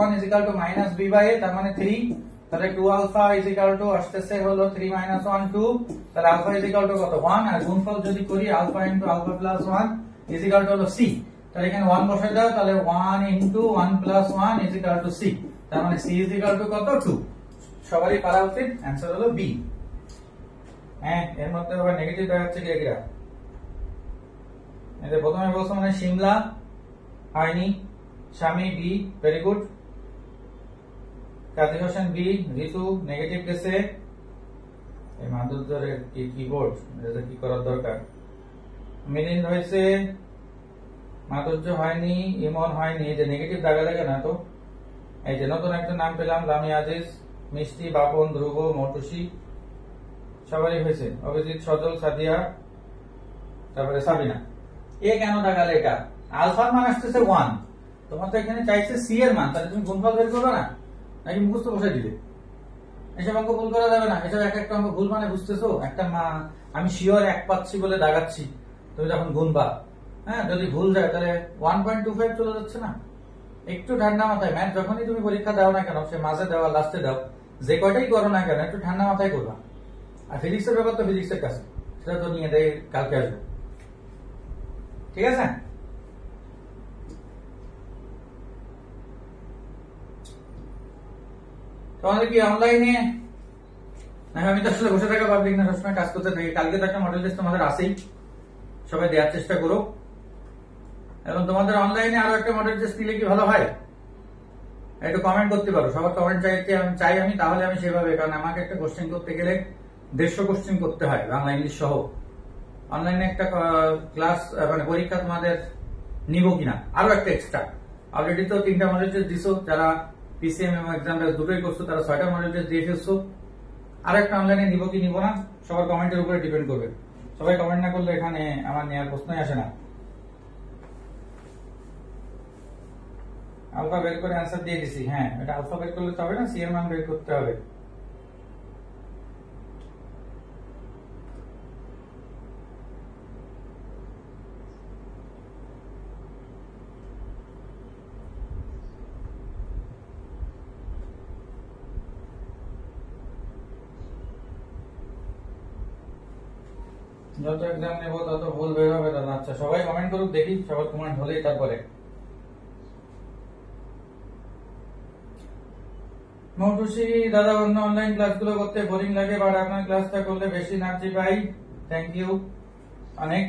1 is equal to minus B by A, তার মানে 3। তাহলে 2 আলফা ইজ ইকুয়াল টু আসতেছে হলো 3 মাইনাস 1 2, তাহলে আলফা ইজ ইকুয়াল টু কত 1, আর গুণফল যদি করি alpha into alpha plus 1 is equal to হলো সি। তাহলে এখানে 1 বসাই দাও, তাহলে 1 into 1 plus 1 is equal to C, তার মানে সি ইজ ইকুয়াল টু কত 2। সবারই পারা উচিত, অ্যানসার হলো বি। হ্যাঁ, এর মধ্যে আবার নেগেটিভ দেখাচ্ছে কি এগুলা? এদের প্রথমে বলছো মানে সিমলা হয়নি, স্বামী বি, ভেরি গুড। কাজী হোসেন বি, ঋতু নেগেটিভ গেছে। এই মাধুর্যের কিবোর্ড এটা কি করার দরকার? মিলিন্দ হয়েছে, মাধুর্য হয়নি, ইমন হয়নি, এই যে নেগেটিভ দাগালে কেন? তো এই যে নতুন একটা নাম পেলাম, লামি আজিজ, মিষ্টি, বাপন, ধ্রুব, মটুসি, সবারই হয়েছে। অভিজিৎ, সজল, সাদিয়া, তারপরে সাবিনা। এ কেন দাগালে? এটা আলফার মান আসতেছে 1, তোমার তো এখানে চাইছে সি এর মান, তাহলে তুমি গুণফল বের করবে না, নাকি মুখস্থ বসে দিলে? এসব অঙ্ক ভুল করা যাবে না। এসব এক একটা অঙ্ক ভুল মানে বুঝতেছো, একটা আমি শিওর 1 পাচ্ছি বলে দাগাচ্ছি, তুমি যখন গুনবা, হ্যাঁ, যদি ভুল যায় তাহলে 1.25 চলে যাচ্ছে না। একটু ঠান্ডা মাথায়, ম্যাথ যখনই তুমি পরীক্ষা দাও না কেন, সে মাঝে দেওয়া লাস্টে দাও, যে কয়টাই করো না কেন, একটু ঠান্ডা মাথায় করবা। আর ফিজিক্সের ব্যাপার তো ফিজিক্সের কাছে, সেটা তো নিয়ে দেয়, কালকে আসবে, ঠিক আছে? তোমাদের কি অনলাইনে, আমি তো আসলে বসে থাকা পাবলিক না, সবসময় কাজ করতে থাকি। কালকে তো একটা মডেল টেস্ট তোমাদের আছেই, সবাই দেওয়ার চেষ্টা করো। এবং তোমাদের অনলাইনে আরো একটা মডেল টেস্ট নিলে কি ভালো হয়? একটু কমেন্ট করতে পারো, সবার কমেন্ট চাই আমি, তাহলে আমি সেভাবে, কারণ আমাকে একটা কোশ্চেন করতে গেলে 150 কোশ্চেন করতে হয় বাংলা ইংলিশ সহ। অনলাইনে একটা ক্লাস মানে পরীক্ষা তোমাদের নিব কিনা, আরো একটা এক্সট্রা। অলরেডি তো 3টা মডেল টেস্ট দিছো, যারা পিসিএম এবং এক্সাম দুটোই করছো তারা 6টা মডেল টেস্ট দিয়ে ফেলছো। আর একটা অনলাইনে নিব কি নিব না, সবার কমেন্টের উপরে ডিপেন্ড করবে। সবাই কমেন্ট না করলে এখানে আমার নেওয়ার প্রশ্নই আসে না। আলফা বের করে অ্যান্সার দিয়ে দিছি। হ্যাঁ, এটা আলফা বের করলে তো হবে না, সি এর মান বের করতে হবে। যত এক্সাম নেব তত ভুল বের হবে দাদা। আচ্ছা, সবাই কমেন্ট করুক, দেখি সবার কমেন্ট হলেই তারপরে। মৌটুসি দাদা, অন্য অনলাইন ক্লাসগুলো করতে বোরিং লাগে, বাট আপনার ক্লাসটা করলে বেশি এনার্জি পাই। থ্যাংক ইউ অনেক।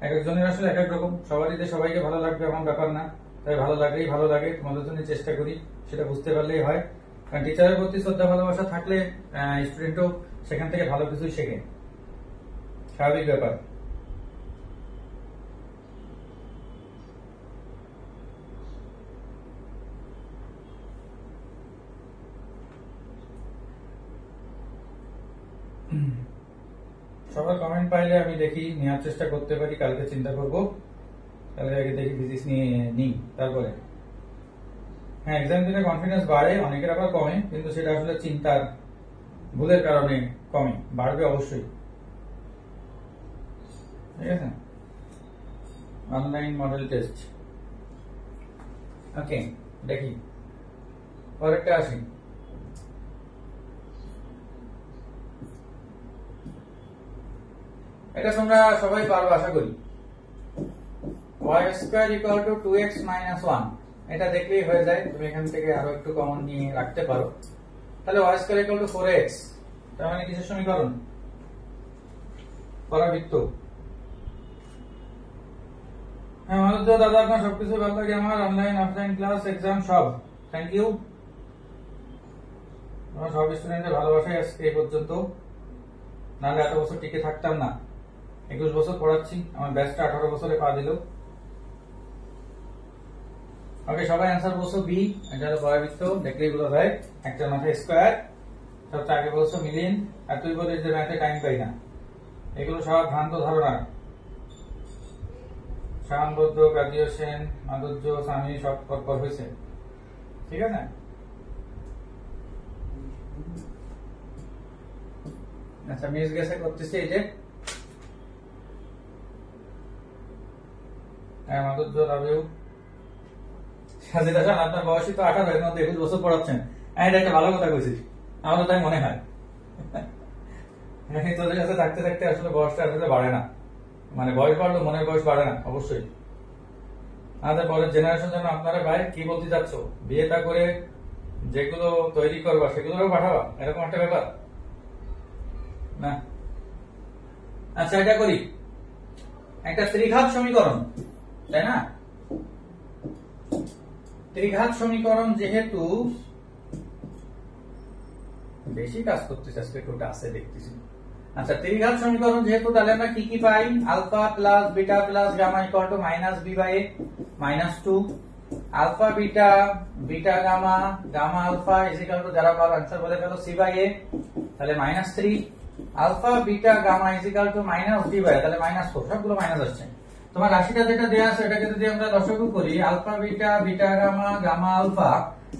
এক একজনের আসলে এক এক রকম, সবারই যে সবাইকে ভালো লাগবে এমন ব্যাপার না, তাই ভালো লাগলেই ভালো লাগে, তোমাদের জন্য চেষ্টা করি, সেটা বুঝতে পারলেই হয়। কারণ টিচারের প্রতি শ্রদ্ধা ভালোবাসা থাকলে স্টুডেন্টও সেখান থেকে ভালো কিছুই শেখে, স্বাভাবিক ব্যাপার। সবার কমেন্ট পাইলে আমি দেখি নেওয়ার চেষ্টা করতে পারি, কালকে চিন্তা করব, কালকে আগে দেখি ফিজিক্স নিয়ে নিই তারপরে। হ্যাঁ, এক্সাম দিলে কনফিডেন্স বাড়ে, অনেকের আবার কমে, কিন্তু সেটা আসলে চিন্তার ভুলের কারণে কমে, বাড়বে অবশ্যই। ঠিক আছে, অনলাইন মডেল টেস্ট। ওকে, দেখি পরেরটা আসি। এটা তোমরা সবাই পারো আশা করি। y square equal to 2x minus 1, এটা দেখলেই হয়ে যায়। তুমি এখান থেকে আরো একটু কমন নিয়ে রাখতে পারো, তাহলে y square equal to 4x, তার মানে কিসের সমীকরণ? পরাবৃত্ত। হ্যাঁ মানুষ দাদা, আপনার সবকিছু ভালো লাগে আমার, অনলাইন অফলাইন ক্লাস এক্সাম সব, থ্যাংক ইউ। আমার সব স্টুডেন্টের ভালোবাসাই আজকে এই পর্যন্ত, নাহলে এত বছর টিকে থাকতাম না। 21 বছর পড়াচ্ছি, আমার ব্যাচটা 18 বছরে পা দিল। ওকে, সবাই অ্যান্সার বলছো বি, এটা হলো পরাবৃত্ত, দেখলেই বোঝা যায়। একটা মাথায় স্কয়ার, সবচেয়ে আগে বলছো মিলিয়ন, আর তুই বলিস যে ম্যাথে টাইম পাই না। এগুলো সব ভ্রান্ত ধারণা। শাহানবদ্ধ, কাদির হোসেন, মাধুর্য, স্বামী সব পরপর হয়েছে, ঠিক আছে। আচ্ছা, মিস গেছে করতেছি, এই যে মাধুর্য, রাবেউ, সাজিদ হাসান, আপনার বয়সই তো 18, এর মধ্যে 21 বছর পড়াচ্ছেন। এটা একটা ভালো কথা কইছিস, আমার তো তাই মনে হয়। তোদের কাছে থাকতে থাকতে আসলে বয়সটা আসলে বাড়ে না, মানে বয়স বাড়লো মনের বয়স বাড়ে না অবশ্যই। আমাদের পরের জেনারেশন যেন আপনারা ভাই কি বলতে চাচ্ছ, বিয়েটা করে যেগুলো তৈরি করবা সেগুলোও পাঠাবা, এরকম একটা ব্যাপার না। আচ্ছা, এটা করি, একটা ত্রিঘাত সমীকরণ, তাই না? ত্রিঘাত সমীকরণ যেহেতু বেশি কাজ করতেছে আজকে, একটু আছে দেখতেছি। আচ্ছা, ত্রিঘাত সমীকরণ যেহেতু, তাহলে আমরা কি কি পাই? Alpha plus beta plus gamma equal to minus B by A minus 2, alpha beta beta gamma gamma alpha is equal to, যারা পারো आंसर বলে ফেলো, সি বাই এ, তাহলে minus 3, alpha beta gamma is equal to minus B by, তাহলে minus 4, সবগুলো minus আসছে। তোমার রাশিটা যেটা দেয়া আছে এটাকে যদি আমরা লসাগু করি, alpha beta beta gamma gamma alpha,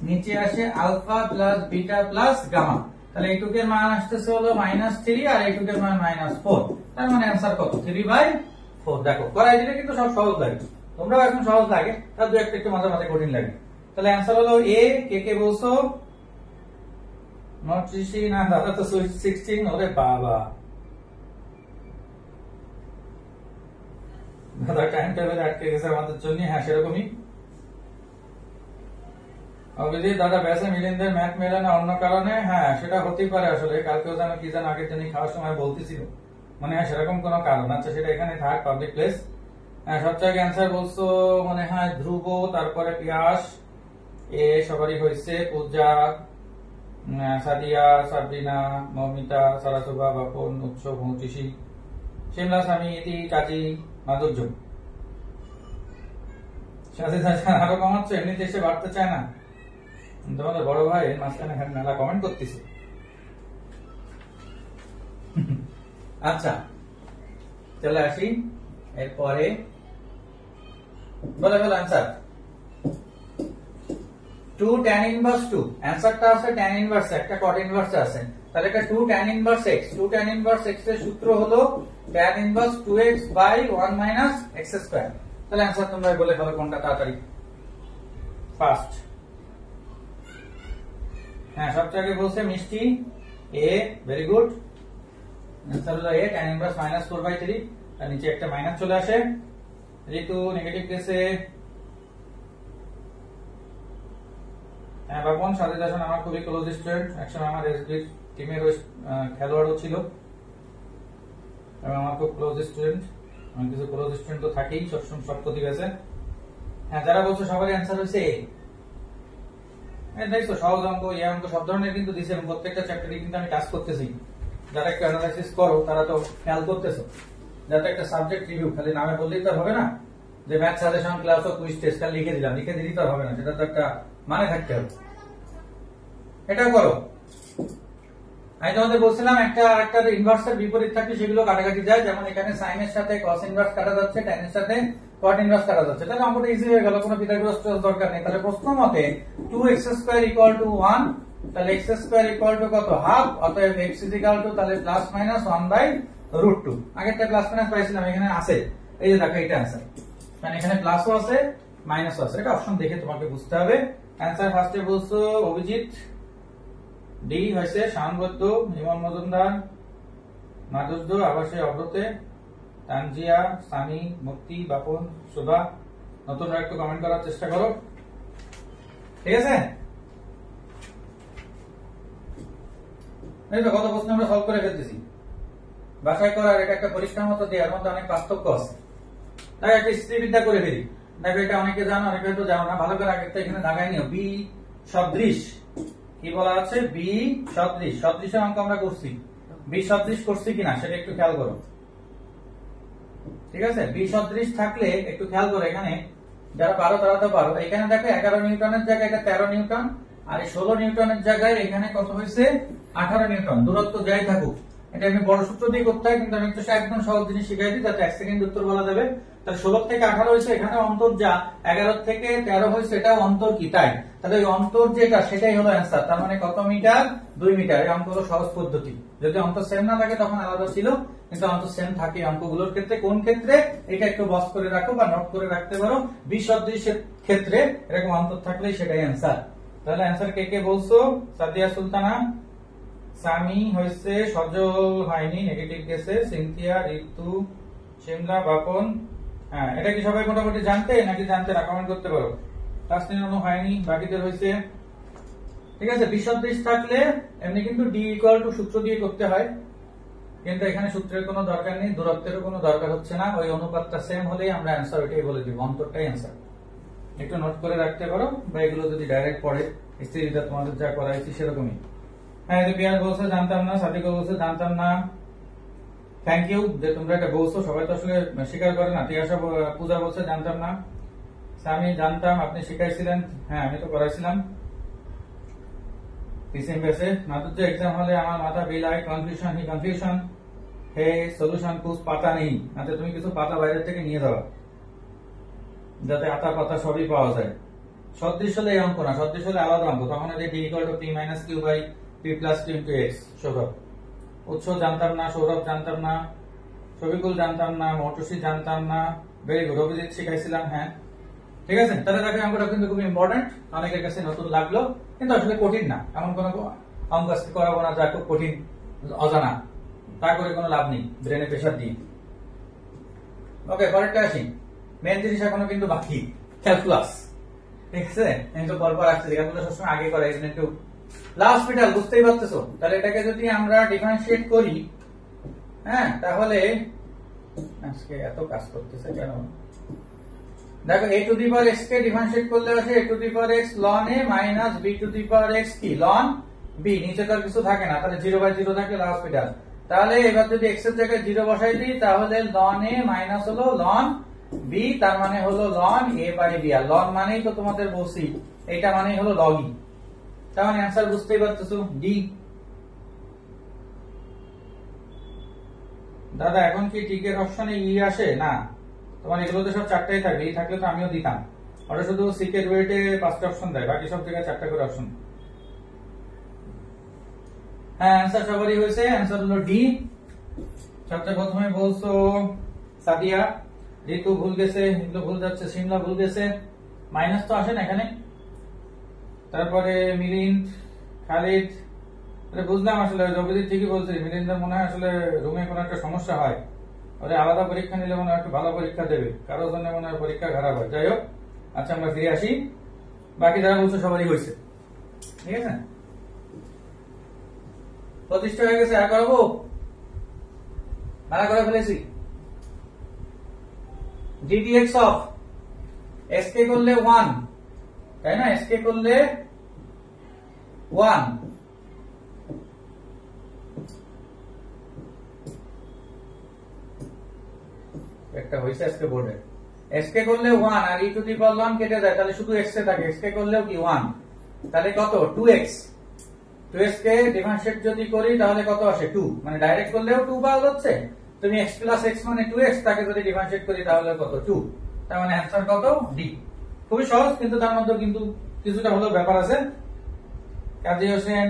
নিচে আসে alpha plus beta plus gamma, তাহলে এইটুকের মান আসতেছে হলো -3 আর এইটুকের মান -4, তার মানে आंसर কত? 3/4। দেখো করাই দিলে কিন্তু সব সহজ লাগে, তোমরাও এখন সহজ লাগে, তার দু একটা একটু মাঝে মাঝে কঠিন লাগে। তাহলে आंसर হলো এ। কে কে বলছো? নট ঋষি না, দাদা তো 16। ওরে বাবা, দাদা টাইম টেবিল আটকে গেছে আমাদের জন্য। হ্যাঁ সেরকমই। অভিজিৎ, দাদা ব্যাসে মিলিনদের ম্যাথ মেলে না অন্য কারণে? হ্যাঁ সেটা হতেই পারে, আসলে কালকেও যেন কি যেন আগের দিনই খাওয়ার সময় বলতেছিল, মনে হয় সেরকম কোনো কারণ। আচ্ছা, সেটা এখানে থাক, পাবলিক প্লেস। সবচেয়ে आंसर বলছো মনে হয় ধ্রুব, তারপরে পিয়াস, এ সবারই হয়েছে, পূজা, সাদিয়া, সাবরিনা, মমিতা, সারাসুবা, বাপন, উৎসব, মৌতিসি, শিমলা, স্বামী, ইতি, কাজী, মাধুর্য। সাজিদ হাসান, আরো কমাচ্ছে, এমনিতে এসে বাড়তে চায় না। তোমাদের বড় ভাই মাঝখানে মেলা কমেন্ট করতেছে। আচ্ছা চলে আসি, এরপরে বলে ফেলো आंसर। 2 tan inverse 2, आंसरটা আছে tan inverse, একটা cot inverse আছে, তাহলে এটা 2 tan inverse x। 2 tan inverse x এর সূত্র হলো tan inverse 2x by 1 minus x square। তাহলে आंसर তোমরা বলে ফেলো কোনটা তাড়াতাড়ি ফার্স্ট। হ্যাঁ সবচেয়ে আগে বলছে মিষ্টি, এ, ভেরি গুড। आंसर হলো এ, tan inverse -4/3, আর নিচে একটা মাইনাস চলে আসে। ঋতু নেগেটিভ কেসে। হ্যাঁ বাবন, সাজিদ হাসান আমার খুবই ক্লোজ স্টুডেন্ট, একসময় আমার এসবি টিমের খেলোয়াড়ও ছিল এবং আমার খুব ক্লোজ স্টুডেন্ট। আমি কিছু ক্লোজ স্টুডেন্ট তো থাকেই সবসময়, সব প্রতি গেছে। হ্যাঁ যারা বলছো সবারই आंसर হয়েছে এ। দেখছো সহজ অঙ্ক এই অঙ্ক সব ধরনের কিন্তু দিছে, প্রত্যেকটা চ্যাপ্টারে কিন্তু আমি কাজ করতেছি। যারা একটু অ্যানালাইসিস করো তারা তো খেয়াল করতেছো, যাতে একটা সাবজেক্ট রিভিউ খালি নামে বললেই তো হবে না যে ম্যাথ সাজেশন ক্লাস ও কুইজ টেস্ট খালি লিখে দিলাম, লিখে দিলেই তো হবে না, সেটা তো একটা মানে থাকতে হবে। এটাও করো। আমি তোমাদের বলছিলাম একটা আরেকটার ইনভার্সের বিপরীত থাকলে সেগুলো কাটাকাটি যায়, যেমন এখানে সাইনের সাথে কস ইনভার্স কাটা যাচ্ছে, ট্যানের সাথে কট ইনভার্স কাটা যাচ্ছে, তাহলে অঙ্কটা ইজি হয়ে গেল, কোনো পিথাগোরাস দরকার নেই। তাহলে প্রশ্ন মতে 2x² = 1, তাহলে x² = কত, হাফ, অতএব x = তাহলে +(1/√2)। আগেরটা প্লাস মাইনাস পাইছিলাম, এখানে আছে, এই যে দেখো এটা आंसर, মানে এখানে প্লাসও আছে মাইনাসও আছে, এটা অপশন দেখে তোমাকে বুঝতে হবে। आंसर ফার্স্টে বলছো অভিজিৎ, ডি হয়েছে শানবদ্ধ, ইমন মজুমদার, মাধুর্য, আবাসে অব্রতে, তানজিয়া, সানি, মুক্তি, বাপন, সুভা। নতুনরা একটু কমেন্ট করার চেষ্টা করো, ঠিক আছে? এই তো কত প্রশ্ন আমরা সলভ করে ফেলতেছি, বাসায় করার এটা একটা পরিষ্কার মতো দেওয়ার মধ্যে অনেক পার্থক্য আছে। তাই একটা স্থিতিবিদ্যা করে ফেলি, দেখো এটা অনেকে জানো অনেকে হয়তো জানো না, ভালো করে আগে এখানে দাগাই নিও। বি সদৃশ কি বলা আছে, বি সদৃশ, সদৃশের অঙ্ক আমরা করছি, বি সদৃশ করছি কিনা সেটা একটু খেয়াল করো, ঠিক আছে? বি সদৃশ থাকলে একটু খেয়াল করো, এখানে যারা পারো তারা তো পারো, এখানে দেখো 11 নিউটনের জায়গায় এটা 13 নিউটন, আর এই 16 নিউটনের জায়গায় এখানে কত হয়েছে 18 নিউটন। দূরত্ব যাই থাকুক, এটা আমি বড় সূত্র দিয়ে করতে হয়, কিন্তু আমি একটু একদম সহজ জিনিস শিখাই দিই যাতে 1 সেকেন্ড উত্তর বলা যাবে। তাহলে 16 থেকে 18 হয়েছে, এখানে অন্তর যা 11 থেকে 13 হয়েছে, এটা অন্তর কি তাই, তাহলে ওই অন্তর যেটা সেটাই হলো অ্যান্সার। তার মানে কত মিটার, 2 মিটার। এই অঙ্ক হলো সহজ পদ্ধতি, যদি অন্তর সেম না থাকে তখন আলাদা ছিল, কিন্তু অন্তর সেম থাকে অঙ্কগুলোর ক্ষেত্রে। কোন ক্ষেত্রে এটা একটু বস করে রাখো বা নোট করে রাখতে পারো, বি সদৃশের ক্ষেত্রে এরকম অন্তর থাকলেই সেটাই অ্যান্সার। তাহলে অ্যান্সার কে কে বলছো, সাদিয়া সুলতানা, সামি হয়েছে, সজল হয়নি, নেগেটিভ গেছে, সিনথিয়া, ঋতু, শিমলা, বাপন। হ্যাঁ, এটা কি সবাই মোটামুটি জানতে নাকি জানতে না, কমেন্ট করতে পারো। তাসনিন হয়নি, বাকিদের হয়েছে, ঠিক আছে? বিসদৃশ থাকলে এমনি কিন্তু ডি ইকুয়াল টু সূত্র দিয়ে করতে হয়, কিন্তু এখানে সূত্রের কোনো দরকার নেই, দূরত্বেরও কোনো দরকার হচ্ছে না, ওই অনুপাতটা সেম হলেই আমরা অ্যান্সার ওইটাই বলে দিব, অন্তরটাই অ্যান্সার। একটু নোট করে রাখতে পারো, বা এগুলো যদি ডাইরেক্ট পড়ে স্থিতিটা তোমাদের যা করাইছি সেরকমই। হ্যাঁ, বিয়ার বলছে জানতাম না, সাদিকও বলছে জানতাম না, থ্যাংক ইউ যে তোমরা এটা বলছো, সবাই তো আসলে স্বীকার করে না। তিয়াশা পূজা বলছে জানতাম না, আমি জানতাম আপনি শিখাইছিলেন, হ্যাঁ আমি তো করাইছিলাম। মাধুর্য এক্সাম হলে আমার মাথা বিলায়, কনফিউশন হি কনফিউশন, হে সলিউশন কুছ পাতা নেই, আচ্ছা তুমি কিছু পাতা বাইরে থেকে নিয়ে দেওয়া যাতে আতা পাতা সবই পাওয়া যায়। সদৃশ হলে এই অঙ্ক না, সদৃশ হলে আলাদা অঙ্ক, তখন D equal to p - q / p + q * x। Sourav উৎস জানতাম না, সৌরভ জানতাম না, শফিকুল জানতাম না, মৌটুসি জানতাম না, ভেরি গুড। অভিজিৎ শিখাইছিলাম, হ্যাঁ ঠিক আছে। তাহলে দেখো অঙ্কটা কিন্তু খুব ইম্পর্টেন্ট, অনেকের কাছে নতুন লাগলো, কিন্তু আসলে কঠিন না, এমন কোনো অঙ্ক আজকে করাবো না যা খুব কঠিন অজানা, তা করে কোনো লাভ নেই, ব্রেনে প্রেশার দিই। ওকে, পরেরটা আসি। মেন জিনিস এখনো কিন্তু বাকি, ক্যালকুলাস, ঠিক আছে? কিন্তু পরপর আসছে, ক্যালকুলাস সবসময় আগে করা, এখানে একটু হসপিটাল, বুঝতেই পারতেছো। তাহলে এটাকে যদি আমরা ডিফারেন্সিয়েট করি, হ্যাঁ তাহলে আজকে এত কাজ করতেছে কেন? দেখো a two the power x K differentiate করলে আসে a two the power x ln a minus b two the power x কি ln b, নিচে তো কিছু থাকে না, তাহলে 0/0 থাকে হসপিটাল। তাহলে এবার যদি x এর জায়গায় 0 বসাই দিই, তাহলে ln a মাইনাস হলো ln b, তার মানে হলো ln a/b। আর ln মানেই তো তোমাদের বলছি এটা মানেই হলো log e, তার মানে অ্যান্সার বুঝতেই পারতেছো, ডি। দাদা এখন কি টিকের অপশনে ই আসে না? তোমার এগুলোতে সব চারটাই থাকবে, এই থাকলে তো আমিও দিতাম। ওটা শুধু সিকেট ওয়েটে 5টা অপশন দেয়, বাকি সব জায়গায় 4টা করে অপশন। হ্যাঁ, অ্যান্সার সবারই হয়েছে, অ্যান্সার হলো ডি। সবচেয়ে প্রথমে বলছো সাদিয়া, ঋতু ভুল গেছে, এগুলো ভুল যাচ্ছে, সিমলা ভুল গেছে, মাইনাস তো আসে না এখানে। তারপরে মিলিন্দ, খালিদ, বুঝলাম আসলে অভিজিৎ ঠিকই বলছে, মিলিন্দের মনে হয় আসলে রুমে কোনো একটা সমস্যা হয়, ওদের আলাদা পরীক্ষা নিলে মনে হয় একটু ভালো পরীক্ষা দেবে, কারোর জন্য মনে হয় পরীক্ষা খারাপ হয়। যাই হোক, আচ্ছা আমরা ফিরে আসি, বাকি যারা বলছে সবারই হয়েছে, ঠিক আছে? প্রতিষ্ঠা হয়ে গেছে, আর করবো মানা করে ফেলেছি। ddx অফ এসকে করলে 1, তাই না? এসকে করলে 1 একটা হইছে আজকে বোর্ডে sk করলে 1 আর e two the power loan কেটে যায় তাহলে শুধু x এ থাকে sk করলেও কি 1 তাহলে কত 2x 2x কে ডিফারেন্সিয়েট যদি করি তাহলে কত আসে 2 মানে ডাইরেক্ট করলেও 2 পাওয়া যাচ্ছে তুমি x প্লাস x মানে 2x তাকে যদি ডিফারেন্সিয়েট করি তাহলে কত 2 তার মানে आंसर কত d খুবই সহজ কিন্তু তার মধ্যে কিন্তু কিছুটা হলো ব্যাপার আছে কাজী হোসেন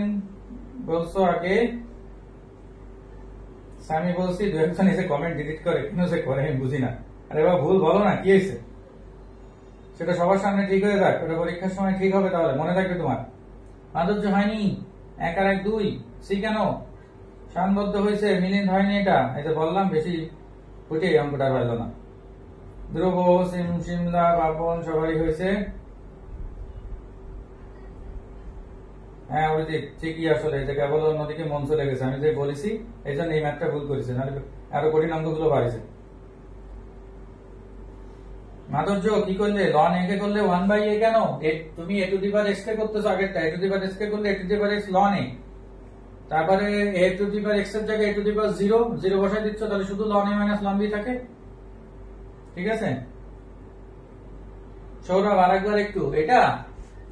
বলছো আগে সামি বলছি দুই একজন এসে কমেন্ট ডিলিট করে কেন সে করে আমি বুঝি না আরে বাবা ভুল বলো না কি হয়েছে সেটা সবার সামনে ঠিক হয়ে যাক ওটা পরীক্ষার সময় ঠিক হবে তাহলে মনে থাকবে তোমার মাধুর্য হয়নি 1 আর 1 2 সি কেন সানবদ্ধ হয়েছে মিলিন হয়নি এটা এই যে বললাম বেশি ফুটে অঙ্কটা হলো না ধ্রুব সিমলা বাপন সবারই হয়েছে হ্যাঁ অভিজিৎ ঠিকই আসলে এটা কেবল অন্যদিকে মন চলে গেছে আমি যে বলেছি এই জন্য এই ম্যাথটা ভুল করেছে নাহলে আরো কঠিন অঙ্কগুলো বাড়িছে মাধুর্য কি করলে লন এ কে করলে 1/a কেন তুমি a two the power x কে করতেছো আগেরটা a two the power x কে করলে a two the power x ln a তারপরে a two the power x এর জায়গায় a টু দি পাওয়ার 0 বসাই দিচ্ছ তাহলে শুধু ln a ln b থাকে ঠিক আছে সৌরভ আরেকবার একটু এটা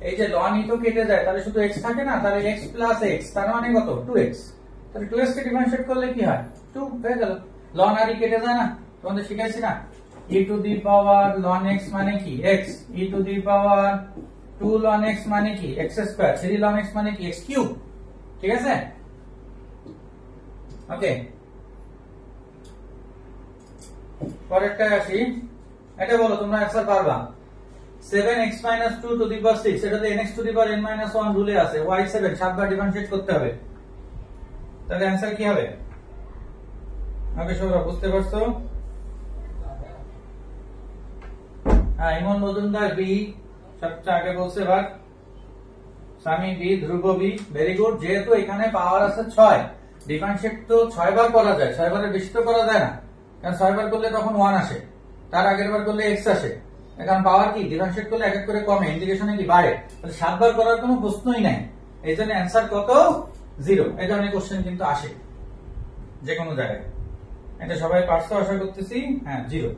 এই যে ln e তো কেটে যায় তাহলে শুধু x থাকে না তাহলে x প্লাস x তার মানে কত 2x তাহলে 2x কে ডিফারেন্সিয়েট করলে কি হয় 2 হয়ে গেল ln আর e কেটে যায় না তোমাদের শিখাইছি না e two the power ln x মানে কি x e two the power 2 ln x মানে কি x স্কয়ার 3 ln x মানে কি x কিউব ঠিক আছে ওকে পরেরটা আসি এটা বলো তোমরা आंसर পারবা 7x 2 টু দি পাওয়ার 6 এটাতে nx two the power n 1 রুলে আছে y7 7 বার ডিফারেন্সিয়েট করতে হবে তাহলে आंसर কি হবে আগে সবাই বুঝতে পারছো হ্যাঁ ইমন মজুমদার বি সবচেয়ে আগে বলছে ভাগ সামি বি ধ্রুব বি ভেরি গুড যেহেতু এখানে পাওয়ার আছে 6 ডিফারেন্সিয়েট তো 6 বার করা যায় 6 বারের বেশি তো করা যায় না কারণ 6 বার করলে তখন 1 আসে তার আগের বার করলে x আসে এখন পাওয়ার কি ডিফারেন্সিয়েট করলে এক এক করে কমে ইন্টিগ্রেশনে কি বাড়ে তাহলে 7 বার করার কোনো প্রশ্নই নাই এইজন্য आंसर কত 0 এই ধরনের কোশ্চেন কিন্তু আসে যে কোনো জায়গায় এটা সবাই পারছো আশা করতেছি হ্যাঁ 0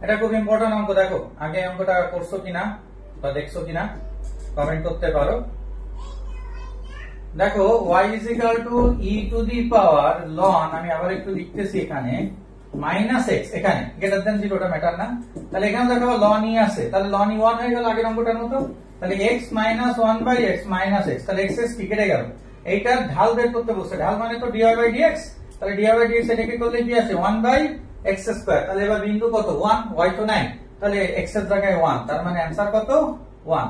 এটা খুব ইম্পর্টেন্ট অঙ্ক দেখো আগে অঙ্কটা করছো কিনা বা দেখছো কিনা কমেন্ট করতে পারো দেখো y e two the power ln আমি আবার একটু লিখতেছি এখানে -x এখানে গ্রেটার দ্যান 0 টা ম্যাটার না তাহলে এখানে দেখো ln e আছে তাহলে ln e 1 হয়ে গেল আগের অঙ্কটার মতো তাহলে x - 1/x - x তাহলে x কি কেটে গেল এইটা ঢাল বের করতে বলছে ঢাল মানে তো dy/dx তাহলে dy/dx এটাকে করলে কি আসে 1/x স্কয়ার তাহলে এবার বিন্দু কত 1 y তো নাই তাহলে x এর জায়গায় 1 তার মানে आंसर কত 1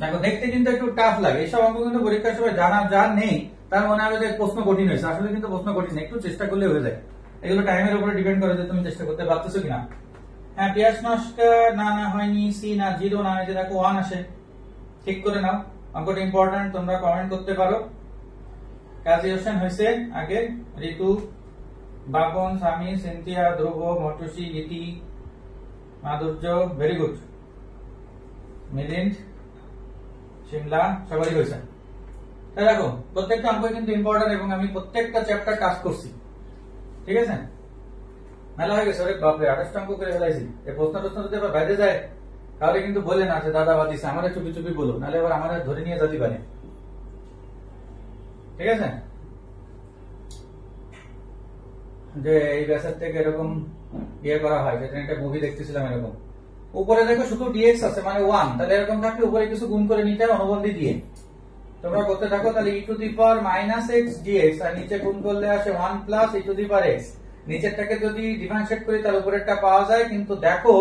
দেখো দেখতে কিন্তু একটু টাফ লাগে এইসব অঙ্ক কিন্তু পরীক্ষার সময় জানা নেই তার মনে হবে যে প্রশ্ন কঠিন হয়েছে আসলে কিন্তু প্রশ্ন কঠিন একটু চেষ্টা করলে হয়ে যায় এগুলো টাইমের উপরে ডিপেন্ড করে যে তুমি চেষ্টা করতে পারতেছো কিনা হ্যাঁ পিয়াস নস্কর না হয়নি সি না 0 না এই যে দেখো 1 আসে ঠিক করে নাও অঙ্কটা ইম্পর্টেন্ট তোমরা কমেন্ট করতে পারো কাজী হোসেন হয়েছে আগে ঋতু বাপন সামি সিনথিয়া ধ্রুব মটুসি ইতি মাধুর্য ভেরি গুড মিলিন্দ শিমলা সবারই হয়েছে তাই দেখো প্রত্যেকটা অঙ্ক কিন্তু ইম্পর্টেন্ট এবং আমি প্রত্যেকটা চ্যাপ্টার কাজ করছি ঠিক আছে মেলা হয়ে গেছে অনেক বাপরে 28 অঙ্ক করে ফেলাইছি এই প্রশ্ন যদি আবার বাইরে যায় তাহলে কিন্তু বলে না যে দাদা বাদিছে আমাদের চুপি চুপি বলো নাহলে আবার আমাদের ধরে নিয়ে যেতে পারে ঠিক আছে যে এই ব্যাসের থেকে এরকম ইয়ে করা হয় যেটা একটা মুভি দেখতেছিলাম এরকম উপরে দেখো শুধু dx আছে মানে 1 তাহলে এরকম থাকলে উপরে কিছু গুণ করে নিতে হয় অনুবন্ধী দিয়ে তোমরা করতে থাকো তাহলে e two the power -x dx আর নিচে গুণ করলে আসে 1 plus e two the power x নিচেরটাকে যদি ডিফারেন্সিয়েট করি তার উপরেরটা পাওয়া যায় কিন্তু দেখো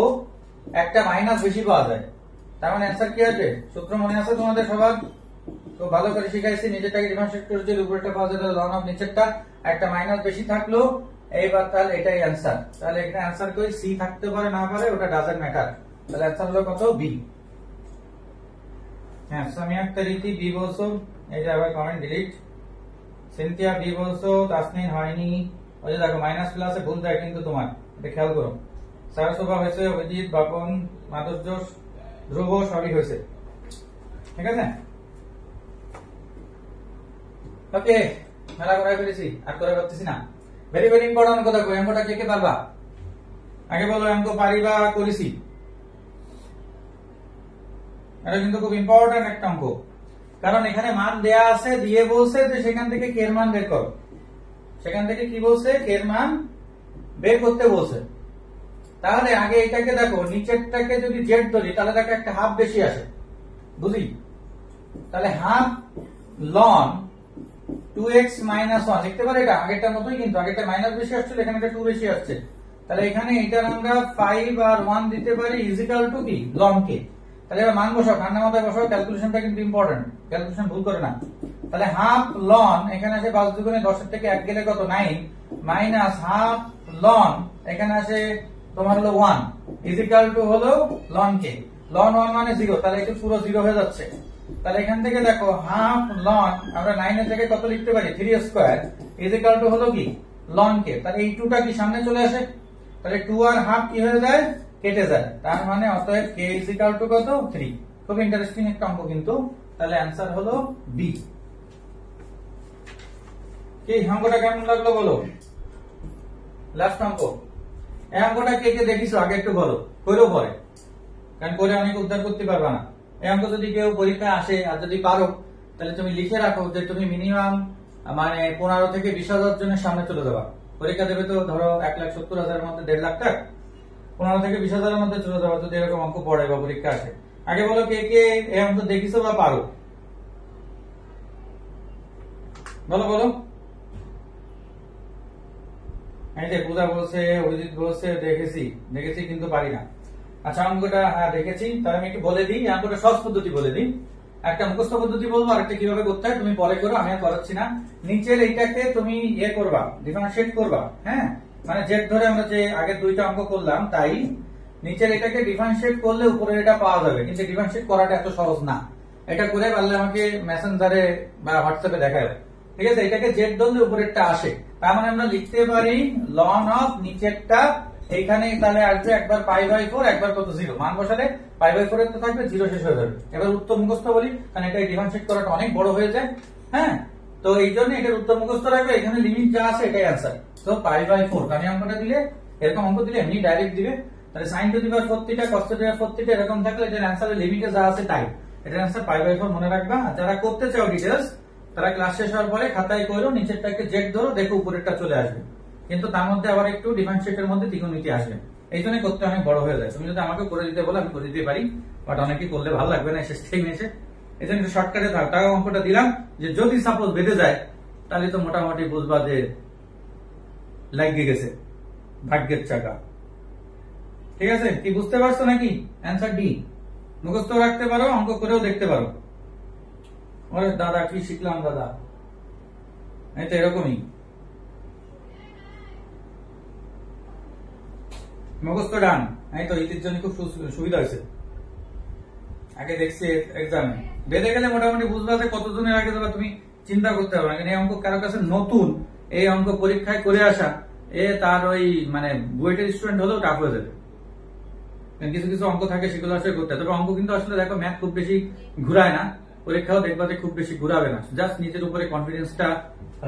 একটা মাইনাস বেশি পাওয়া যায় তার মানে आंसर কি আসবে সূত্র মনে আছে তোমাদের সবার তো ভালো করে শিখাইছি নিচেরটাকে ডিফারেন্সিয়েট করে যদি উপরেরটা পাওয়া যায় তাহলে ln অফ নিচেরটা একটা মাইনাস বেশি থাকলো এইবার তাহলে এটাই आंसर তাহলে এখানে आंसर কই সি থাকতে পারে না পারে ওটা ডাজন্ট ম্যাটার তাহলে आंसर হলো কত বি হ্যাঁ সামিয়া আক্তার ইতি বি বলছো এই যে আবার কমেন্ট ডিলিট সিনথিয়া বি বলছো তাসনিন হয়নি ওই যে দেখো মাইনাস প্লাসে ভুল যায় কিন্তু তোমার এটা খেয়াল করো সারসভা হয়েছে, অভিজিৎ, বাপন, মাধুর্য, ধ্রুব সবই হয়েছে। ঠিক আছে, ওকে, মেলা করাই ফেলেছি, আর করে পারতেছি না। ভেরি ভেরি ইম্পর্টেন্ট কথা কই, অঙ্কটা কে কে পারবা? আগে বলো অঙ্ক পারি বা করেছি। এটা কিন্তু খুব ইম্পর্টেন্ট একটা অঙ্ক, কারণ এখানে মান দেয়া আছে, দিয়ে বলছে যে সেখান থেকে কে এর মান বের করো। সেখান থেকে কি বলছে? কে এর মান বের করতে বলছে। তাহলে আগে এটাকে দেখো, নিচেরটাকে যদি জেড ধরি তাহলে দেখো একটা হাফ বেশি আসে, বুঝি? তাহলে হাফ লন 2x - 1 লিখতে পারি। এটা আগেরটার মতোই, কিন্তু আগেরটা মাইনাস বেশি আসছিল, এখানে এটা 2 বেশি আসছে। তাহলে এখানে এটার আমরা 5 আর 1 দিতে পারি ইজিক্যাল টু কি লন কে। তাহলে এবার মান বসাও, ঠান্ডা মাথায় বসাও, ক্যালকুলেশনটা কিন্তু ইম্পর্টেন্ট, ক্যালকুলেশন ভুল করে না। তাহলে হাফ লন এখানে আসে 5 দুগুণে 10 এর থেকে 1 গেলে কত 9 মাইনাস হাফ লন এখানে আসে তোমার হলো 1 ইজিক্যাল টু হলো লন কে। লন 1 মানে 0, তাহলে এটা পুরো 0 হয়ে যাচ্ছে। তাহলে এখান থেকে দেখো হাফ লন আমরা 9 এর জায়গায় কত লিখতে পারি 3 স্কয়ার ইজিক্যাল টু হলো কি লন কে। তাহলে এই 2টা কি সামনে চলে আসে, তাহলে 2 আর হাফ কি হয়ে যায় কেটে যায়, তার মানে অতএব কে ইজিক্যাল টু কত 3। খুব ইন্টারেস্টিং একটা অঙ্ক কিন্তু। তাহলে অ্যানসার হলো বি। কি অঙ্কটা কেমন লাগলো বলো? লাস্ট অঙ্ক। এই অঙ্কটা কে কে দেখিছো আগে একটু বলো, কইরো পরে, কারণ করে অনেক উদ্ধার করতে পারবা না। এই অঙ্ক যদি কেউ পরীক্ষায় আসে আর যদি পারো তাহলে তুমি লিখে রাখো যে তুমি মিনিমাম মানে 15 থেকে 20,000 জনের সামনে চলে যাবা। পরীক্ষা দেবে তো ধরো 1,70,000 মধ্যে 1.5 লাখ টাকা, 15 থেকে 20,000 মধ্যে চলে যাবা যদি এরকম অঙ্ক পড়ে বা পরীক্ষা আসে। আগে বলো কে কে এই অঙ্ক দেখিছো বা পারো, বলো বলো। এই যে পূজা বলছে, অভিজিৎ বলছে দেখেছি দেখেছি কিন্তু পারি না। আচ্ছা অঙ্কটা দেখেছি, তাহলে আমি একটু বলে দিই। অঙ্কটা সহজ পদ্ধতি বলে দিই, একটা মুখস্থ পদ্ধতি বলবো, আর একটা কিভাবে করতে হয় তুমি পরে করো, আমি আর করাচ্ছি না। নিচের এইটাকে তুমি ইয়ে করবা, ডিফারেন্সিয়েট করবা। হ্যাঁ, মানে জেড ধরে আমরা যে আগের 2টা অঙ্ক করলাম তাই নিচের এটাকে ডিফারেন্সিয়েট করলে উপরে এটা পাওয়া যাবে, কিন্তু ডিফারেন্সিয়েট করাটা এত সহজ না। এটা করে পারলে আমাকে মেসেঞ্জারে বা হোয়াটসঅ্যাপে দেখায়, ঠিক আছে? এটাকে জেড ধরলে উপরেরটা আসে, তার মানে আমরা লিখতে পারি লন অফ নিচেরটা এইখানে, তাহলে আসবে একবার π/4 একবার কত 0, মান বসালে π/4 এর তো থাকবে 0 শেষ হয়ে যাবে। এবার উত্তর মুখস্থ বলি, কারণ এটা ডিফারেন্সিয়েট করাটা অনেক বড় হয়ে যায়। হ্যাঁ, তো এই জন্য এটার উত্তর মুখস্থ রাখবে, এখানে লিমিট যা আছে এটাই অ্যান্সার। তো π/4 কারণ অঙ্কটা দিলে এরকম অঙ্ক দিলে এমনি ডাইরেক্ট দিবে। তাহলে sin to the power 4θ cos to the power 4θ এরকম থাকলে এটার অ্যান্সারের লিমিটে যা আছে তাই, এটার অ্যান্সার π/4 মনে রাখবা। আর যারা করতে চাও ডিটেইলস তারা ক্লাস শেষ হওয়ার পরে খাতায় করো, নিচেরটাকে জেড ধরো, দেখো উপরেরটা চলে আসবে, কিন্তু তার মধ্যে আবার একটু ডিফারেন্সিয়েটের মধ্যে ত্রিকোণমিতি আসবে। এই জন্য করতে অনেক বড় হয়ে যায়। তুমি যদি আমাকে করে দিতে বলো আমি করে দিতে পারি, বাট অনেকে করলে ভালো লাগবে না শেষ টাইম এসে। এই জন্য একটু শর্টকাটে থাক। তাও অঙ্কটা দিলাম যে যদি সাপোজ বেঁধে যায় তাহলে তো মোটামুটি বুঝবা যে লাগিয়ে গেছে ভাগ্যের চাকা। ঠিক আছে, কি বুঝতে পারছো নাকি? Answer D. মুখস্থ রাখতে পারো, অঙ্ক করেও দেখতে পারো। ওরে দাদা কি শিখলাম দাদা, এই তো এরকমই মুখস্থ ডান। এই তো ইতির জন্য খুব সুবিধা হয়েছে, আগে দেখছি এক্সামে বেঁধে গেলে মোটামুটি বুঝবা যে কতজনের আগে যাবা, তুমি চিন্তা করতে হবে না। এই অঙ্ক কারো কাছে নতুন, এই অঙ্ক পরীক্ষায় করে আসা তার ওই মানে বুয়েটের স্টুডেন্ট হলেও টাফ হয়ে যাবে। কিছু কিছু অঙ্ক থাকে সেগুলো আসলে করতে হয়, তবে অঙ্ক কিন্তু আসলে দেখো ম্যাথ খুব বেশি ঘুরায় না, পরীক্ষাও দেখবা যে খুব বেশি ঘুরাবে না, জাস্ট নিজের উপরে কনফিডেন্সটা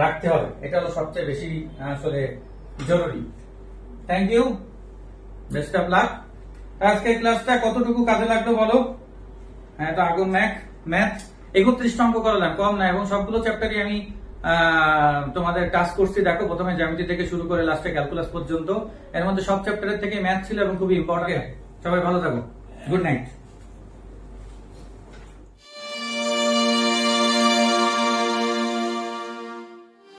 রাখতে হবে, এটা হলো সবচেয়ে বেশি আসলে জরুরি। Thank you, best of luck. আজকের ক্লাসটা কতটুকু কাজে লাগলো বলো? হ্যাঁ, তো আগুন ম্যাথ 31টা অঙ্ক করালাম, কম না, এবং সবগুলো চ্যাপ্টারই আমি তোমাদের টাস্ক করছি। দেখো প্রথমে জ্যামিতি থেকে শুরু করে লাস্টে ক্যালকুলাস পর্যন্ত, এর মধ্যে সব চ্যাপ্টারের থেকে ম্যাথ ছিল এবং খুবই ইম্পর্টেন্ট। সবাই ভালো থাকো, গুড নাইট।